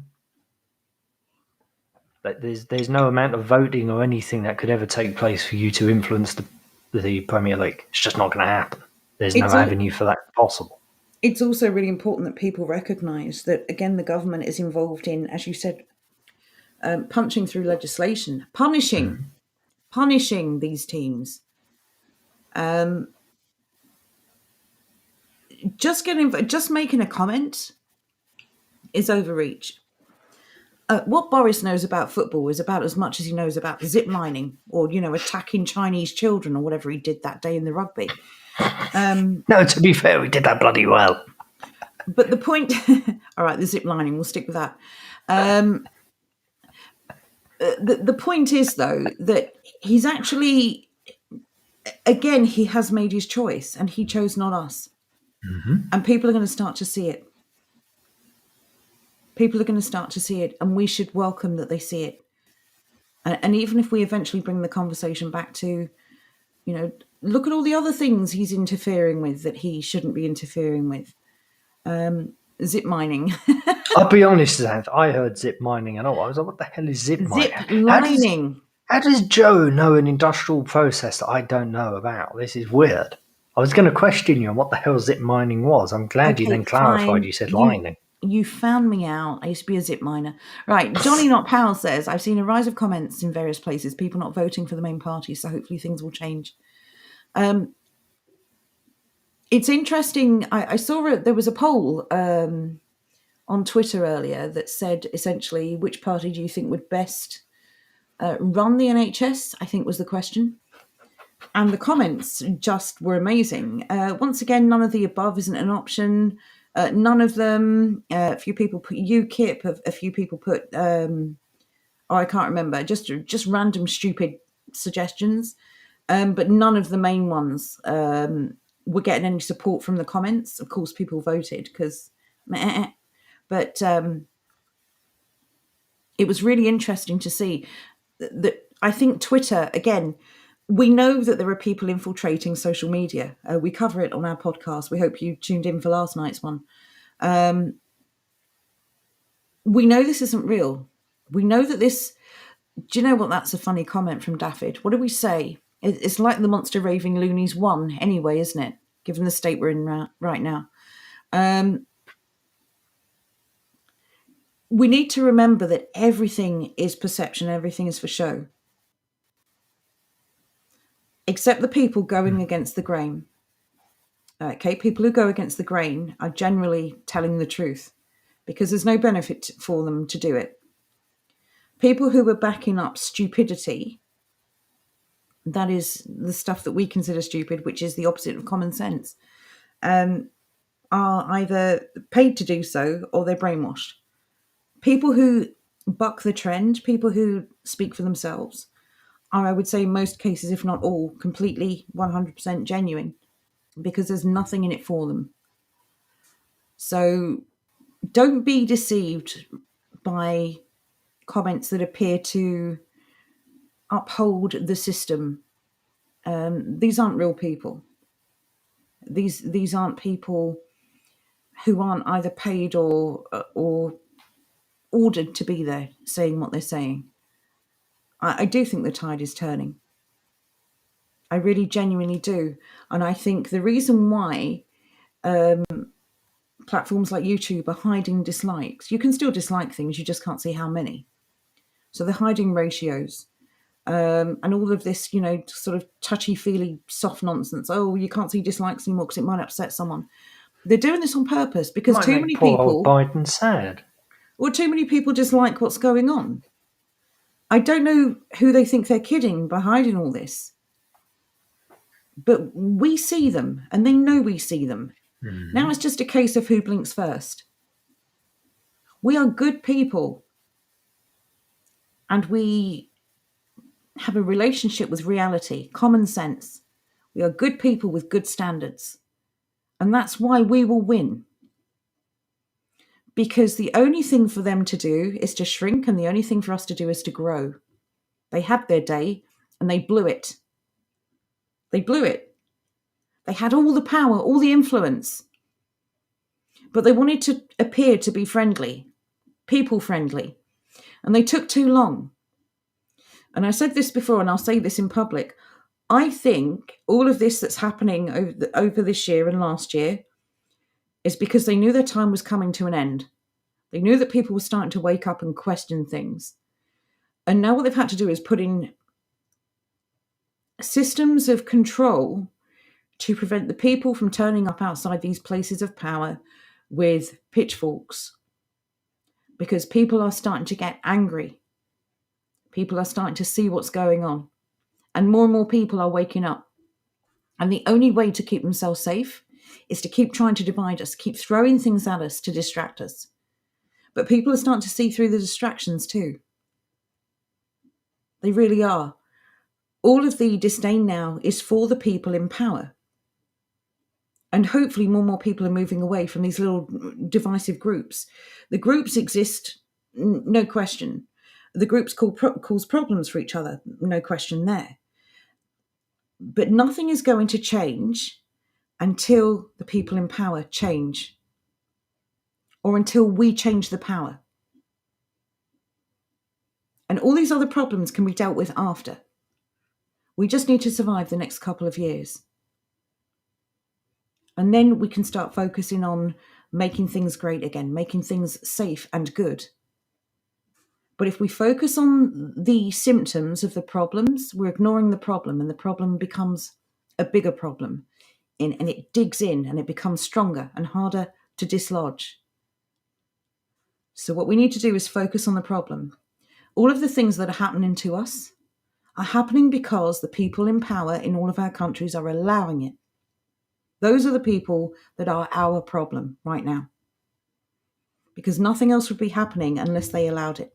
Like there's no amount of voting or anything that could ever take place for you to influence the Premier League. It's just not going to happen. There's no avenue for that possible. It's also really important that people recognise that, again, the government is involved in, as you said, punching through legislation, punishing these teams. Just making a comment is overreach. What Boris knows about football is about as much as he knows about zip lining or, attacking Chinese children or whatever he did that day in the rugby. No, to be fair, we did that bloody well. But the point, all right, the zip lining, we'll stick with that. The point is, though, that he's actually, again, he has made his choice and he chose not us. And people are going to start to see it. People are going to start to see it, and we should welcome that they see it. And even if we eventually bring the conversation back to, look at all the other things he's interfering with that he shouldn't be interfering with. Zip mining. I'll be honest, Zant, I heard zip mining and all. I was like, what the hell is zip mining? Zip lining. How does Joe know an industrial process that I don't know about? This is weird. I was going to question you on what the hell zip mining was. I'm glad you then clarified. You said lining. You found me out. I used to be a zip miner. Right. Johnny Not Powell says, I've seen a rise of comments in various places, people not voting for the main party, so hopefully things will change. It's interesting. I saw there was a poll on Twitter earlier that said, essentially, which party do you think would best run the NHS, I think was the question. And the comments just were amazing. Once again, none of the above isn't an option. None of them. A few people put UKIP. A few people put. I can't remember. Just random stupid suggestions. But none of the main ones were getting any support from the comments. Of course, people voted because. But it was really interesting to see that. I think Twitter again. We know that there are people infiltrating social media. We cover it on our podcast. We hope you tuned in for last night's one. We know this isn't real. We know that this... Do you know what? That's a funny comment from Daffyd. What do we say? It's like the Monster Raving Loonies won anyway, isn't it? Given the state we're in right now. We need to remember that everything is perception. Everything is for show. Except the people going against the grain. Okay, people who go against the grain are generally telling the truth because there's no benefit for them to do it. People who are backing up stupidity, that is the stuff that we consider stupid, which is the opposite of common sense, are either paid to do so or they're brainwashed. People who buck the trend, people who speak for themselves, are, I would say, in most cases, if not all, completely 100% genuine because there's nothing in it for them. So don't be deceived by comments that appear to uphold the system. These aren't real people. These aren't people who aren't either paid or ordered to be there saying what they're saying. I do think the tide is turning. I really genuinely do. And I think the reason why platforms like YouTube are hiding dislikes, you can still dislike things, you just can't see how many. So they're hiding ratios and all of this, sort of touchy-feely soft nonsense. Oh, you can't see dislikes anymore because it might upset someone. They're doing this on purpose because too many people... Biden sad. Or too many people dislike what's going on. I don't know who they think they're kidding by hiding all this. But we see them, and they know we see them. Mm-hmm. Now it's just a case of who blinks first. We are good people. And we have a relationship with reality, common sense. We are good people with good standards. And that's why we will win. because the only thing for them to do is to shrink, and the only thing for us to do is to grow. They had their day and they blew it. They blew it. They had all the power, all the influence, but they wanted to appear to be friendly, people friendly, and they took too long. And I said this before, and I'll say this in public. I think all of this that's happening over this year and last year is because they knew their time was coming to an end. They knew that people were starting to wake up and question things. And now what they've had to do is put in systems of control to prevent the people from turning up outside these places of power with pitchforks. Because people are starting to get angry. People are starting to see what's going on. And more people are waking up. And the only way to keep themselves safe is to keep trying to divide us, keep throwing things at us to distract us. But people are starting to see through the distractions too. They really are. All of the disdain now is for the people in power. And hopefully more people are moving away from these little divisive groups. The groups exist, no question. The groups cause problems for each other, no question there. But nothing is going to change until the people in power change, or until we change the power. And all these other problems can be dealt with after. We just need to survive the next couple of years. And then we can start focusing on making things great again, making things safe and good. But if we focus on the symptoms of the problems, we're ignoring the problem, and the problem becomes a bigger problem. And it digs in, and it becomes stronger and harder to dislodge. So what we need to do is focus on the problem. All of the things that are happening to us are happening because the people in power in all of our countries are allowing it. Those are the people that are our problem right now. Because nothing else would be happening unless they allowed it.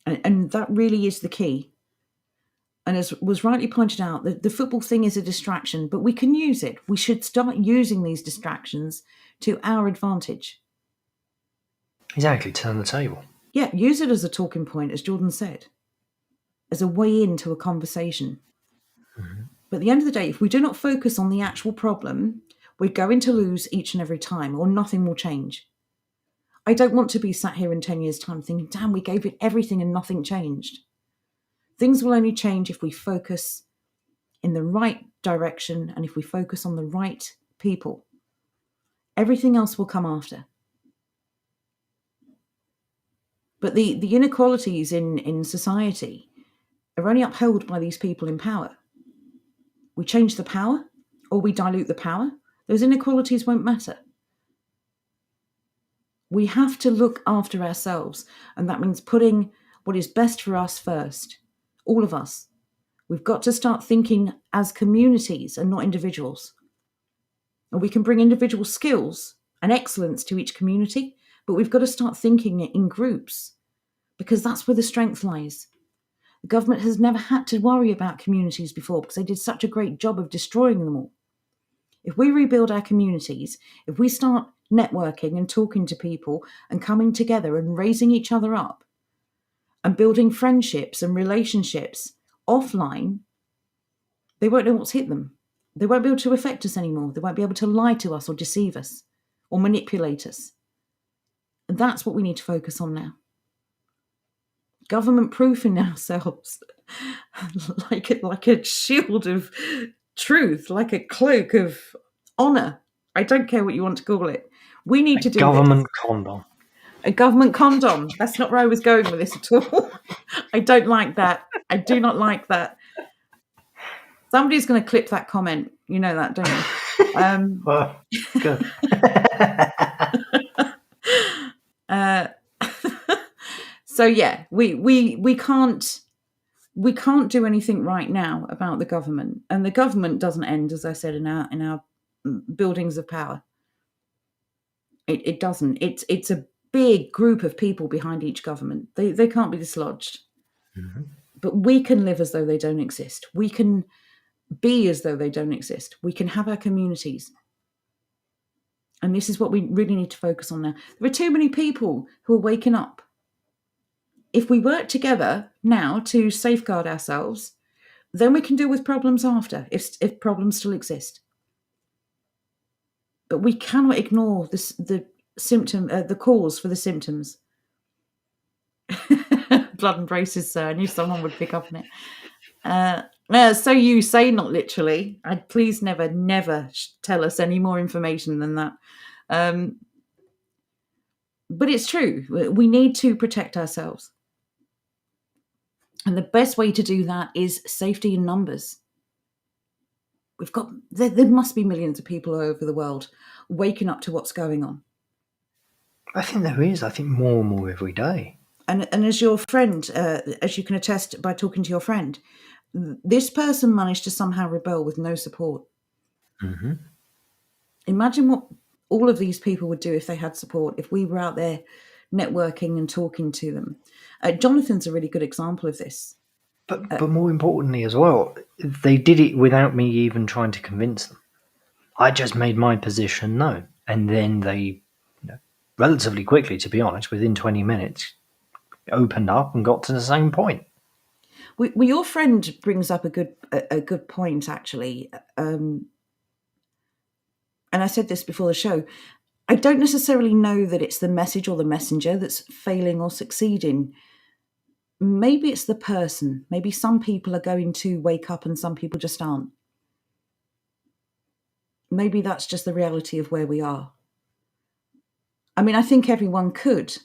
And that really is the key. And as was rightly pointed out, the football thing is a distraction, but we can use it. We should start using these distractions to our advantage. Exactly, turn the table. Yeah, use it as a talking point, as Jordan said, as a way into a conversation. Mm-hmm. But at the end of the day, if we do not focus on the actual problem, we're going to lose each and every time, or nothing will change. I don't want to be sat here in 10 years' time thinking, damn, we gave it everything and nothing changed. Things will only change if we focus in the right direction and if we focus on the right people. Everything else will come after. But the inequalities in society are only upheld by these people in power. We change the power or we dilute the power, those inequalities won't matter. We have to look after ourselves, and that means putting what is best for us first. All of us. We've got to start thinking as communities and not individuals. And we can bring individual skills and excellence to each community, but we've got to start thinking in groups, because that's where the strength lies. The government has never had to worry about communities before because they did such a great job of destroying them all. If we rebuild our communities, if we start networking and talking to people and coming together and raising each other up and building friendships and relationships offline, they won't know what's hit them. They won't be able to affect us anymore. They won't be able to lie to us or deceive us or manipulate us. And that's what we need to focus on now. Government proofing ourselves like a shield of truth, like a cloak of honour. I don't care what you want to call it. We need to do government condom. A government condom. That's not where I was going with this at all. I don't like that. I do not like that. Somebody's going to clip that comment. You know that, don't you? Well, good. So yeah, we can't do anything right now about the government, and the government doesn't end, as I said, in our buildings of power. It doesn't. It's a big group of people behind each government. They can't be dislodged. Mm-hmm. But we can live as though they don't exist. We can be as though they don't exist. We can have our communities. And this is what we really need to focus on now. There are too many people who are waking up. If we work together now to safeguard ourselves, then we can deal with problems after, if problems still exist. But we cannot ignore the cause for the symptoms. Blood and braces, sir. I knew someone would pick up on it. So you say, not literally. Please never tell us any more information than that. But it's true. We need to protect ourselves. And the best way to do that is safety in numbers. There must be millions of people all over the world waking up to what's going on. I think there is. I think more and more every day. And as your friend, as you can attest by talking to your friend, this person managed to somehow rebel with no support. Mm-hmm. Imagine what all of these people would do if they had support, if we were out there networking and talking to them. Jonathan's a really good example of this. But more importantly as well, they did it without me even trying to convince them. I just made my position known. And then they, relatively quickly, to be honest, within 20 minutes, opened up and got to the same point. Well, your friend brings up a good point, actually. And I said this before the show. I don't necessarily know that it's the message or the messenger that's failing or succeeding. Maybe it's the person. Maybe some people are going to wake up and some people just aren't. Maybe that's just the reality of where we are. I mean, I think everyone could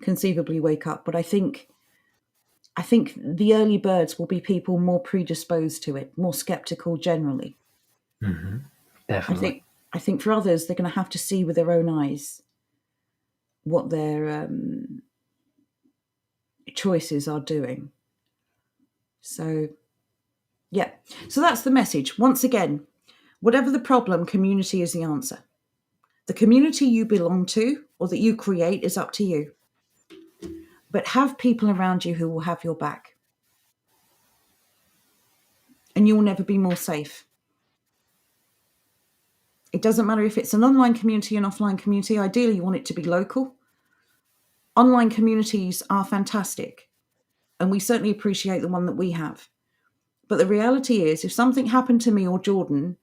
conceivably wake up, but I think the early birds will be people more predisposed to it, more skeptical generally. Mm-hmm. Definitely. I think for others, they're going to have to see with their own eyes what their choices are doing. So, yeah. So that's the message. Once again, whatever the problem, community is the answer. The community you belong to or that you create is up to you. But have people around you who will have your back. And you will never be more safe. It doesn't matter if it's an online community, an offline community. Ideally, you want it to be local. Online communities are fantastic. And we certainly appreciate the one that we have. But the reality is, if something happened to me or Jordan,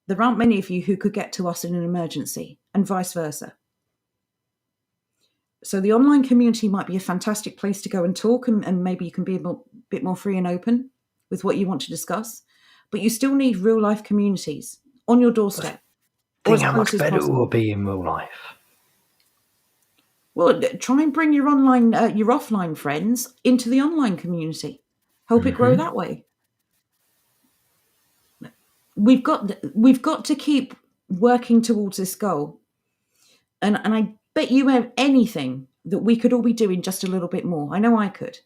there aren't many of you who could get to us in an emergency, and vice versa. So the online community might be a fantastic place to go and talk, and maybe you can be a bit more free and open with what you want to discuss. But you still need real life communities on your doorstep. Think how much better it will be in real life. Well, try and bring your offline friends into the online community. Help it grow that way. We've got to keep working towards this goal. And I bet you have anything that we could all be doing just a little bit more. I know I could.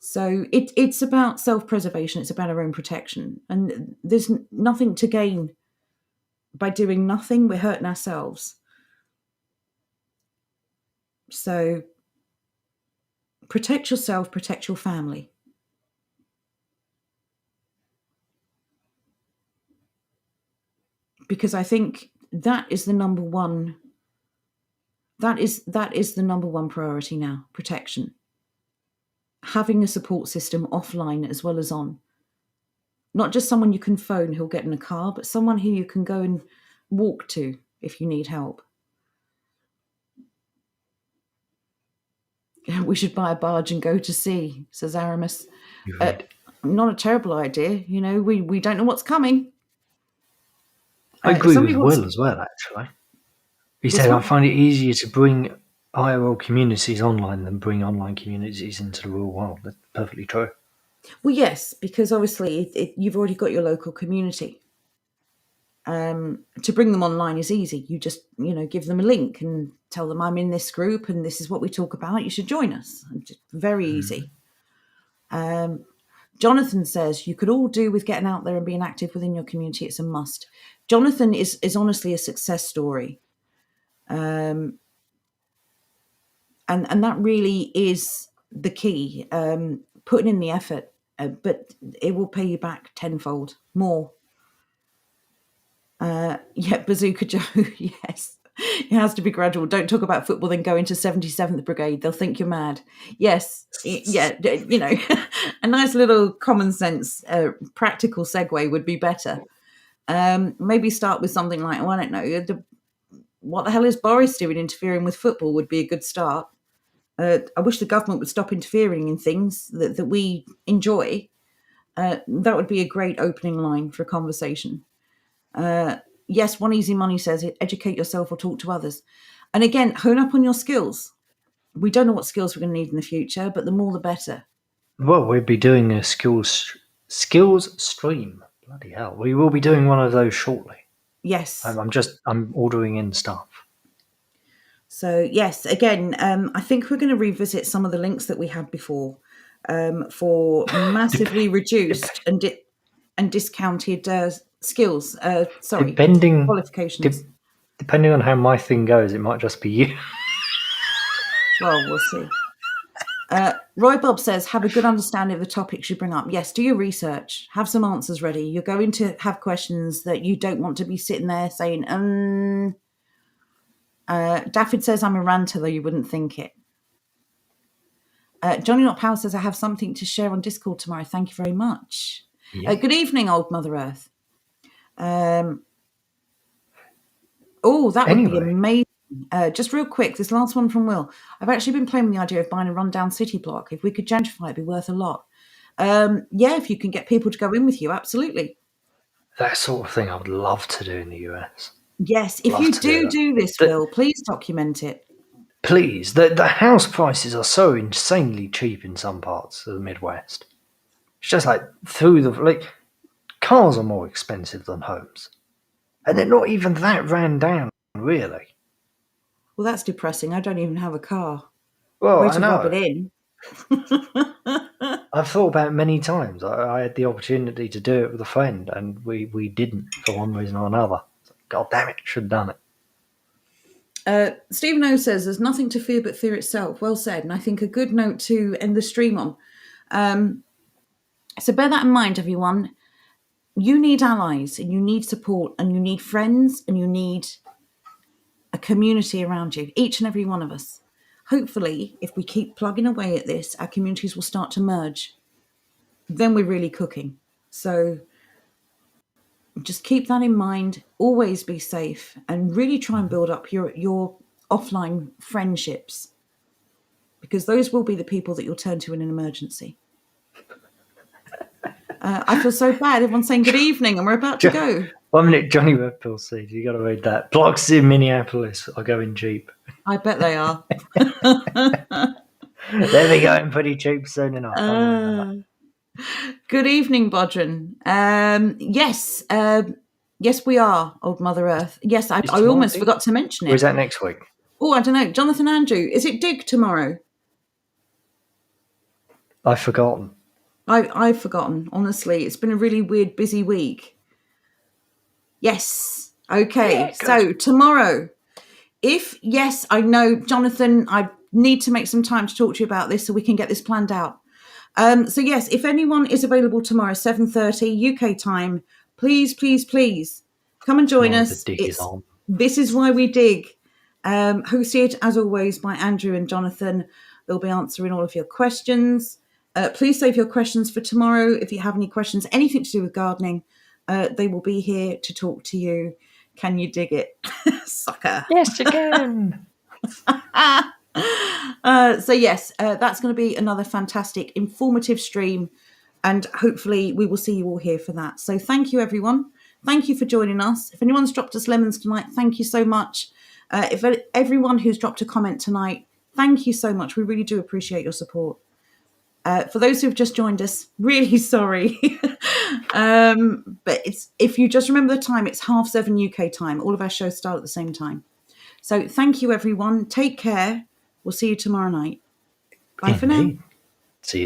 So it's about self-preservation. It's about our own protection. And there's nothing to gain by doing nothing. We're hurting ourselves. So protect yourself, protect your family. Because I think that is the number one. That is the number one priority now, protection. Having a support system offline as well as on. Not just someone you can phone who'll get in a car, but someone who you can go and walk to if you need help. We should buy a barge and go to sea, says Aramis. Not a terrible idea. We don't know what's coming. I agree with Will as well, actually. He said, I find it easier to bring IRL communities online than bring online communities into the real world. That's perfectly true. Well, yes, because obviously you've already got your local community. To bring them online is easy. You just, give them a link and tell them I'm in this group and this is what we talk about. You should join us. Just very easy. Jonathan says you could all do with getting out there and being active within your community. It's a must. Jonathan is honestly a success story. And that really is the key, putting in the effort, but it will pay you back tenfold more. Yeah, Bazooka Joe, yes. It has to be gradual. Don't talk about football, then go into 77th Brigade. They'll think you're mad. Yes, yeah, a nice little common sense, practical segue would be better. Maybe start with something like, I don't know, what the hell is Boris doing interfering with football would be a good start. I wish the government would stop interfering in things that we enjoy. That would be a great opening line for a conversation. Yes, One Easy Money says educate yourself or talk to others. And again, hone up on your skills. We don't know what skills we're going to need in the future, but the more the better. Well, we'll be doing a skills stream. Bloody hell. We will be doing one of those shortly. Yes. I'm ordering in stuff. So, yes, again, I think we're going to revisit some of the links that we had before for massively reduced and discounted skills. Qualifications. Depending on how my thing goes, it might just be you. Well, we'll see. Roy Bob says, have a good understanding of the topics you bring up. Yes, do your research. Have some answers ready. You're going to have questions that you don't want to be sitting there saying, Daffyd says, I'm a ranter, though you wouldn't think it. Johnny Not Power says, I have something to share on Discord tomorrow. Thank you very much. Yeah. Good evening, old Mother Earth. That would be amazing. Just real quick, this last one from Will. I've actually been playing with the idea of buying a rundown city block. If we could gentrify, it'd be worth a lot. If you can get people to go in with you, absolutely. That sort of thing I would love to do in the US. Yes, if you do this, Will, please document it. Please. The house prices are so insanely cheap in some parts of the Midwest. It's just like cars are more expensive than homes. And they're not even that ran down, really. Well, that's depressing. I don't even have a car. Well, I know. Rub it in. I've thought about it many times. I had the opportunity to do it with a friend, and we didn't for one reason or another. God damn it, should have done it. Stephen O says, there's nothing to fear but fear itself. Well said. And I think a good note to end the stream on. So bear that in mind, everyone. You need allies, and you need support, and you need friends, and you need a community around you, each and every one of us. Hopefully, if we keep plugging away at this, our communities will start to merge. Then we're really cooking. So just keep that in mind. Always be safe and really try and build up your offline friendships, because those will be the people that you'll turn to in an emergency. I feel so bad. Everyone's saying good evening and we're about to go. 1 minute, Johnny Redpill said, you got to read that. Blocks in Minneapolis are going cheap. I bet they are. They'll be going pretty cheap soon enough. Good evening, Bodrin. Yes, we are, old Mother Earth. Yes, I almost forgot to mention it. Or is that next week? Oh, I don't know. Jonathan Andrew, is it Dig tomorrow? I've forgotten. I've forgotten, honestly. It's been a really weird, busy week. Yes. Okay. Yeah, so tomorrow, I know, Jonathan, I need to make some time to talk to you about this so we can get this planned out. So yes, if anyone is available tomorrow, 7:30 UK time, please come and join us. The dig is on. This is why we dig. Hosted as always by Andrew and Jonathan. They'll be answering all of your questions. Please save your questions for tomorrow. If you have any questions, anything to do with gardening, they will be here to talk to you. Can you dig it, sucker? Yes, you can. So yes, that's going to be another fantastic, informative stream, and hopefully we will see you all here for that. So thank you, everyone. Thank you for joining us. If anyone's dropped us lemons tonight, thank you so much. If everyone who's dropped a comment tonight, thank you so much. We really do appreciate your support. For those who've just joined us, really sorry. But if you just remember the time, it's 7:30 UK time. All of our shows start at the same time. So thank you, everyone. Take care. We'll see you tomorrow night. Bye for now.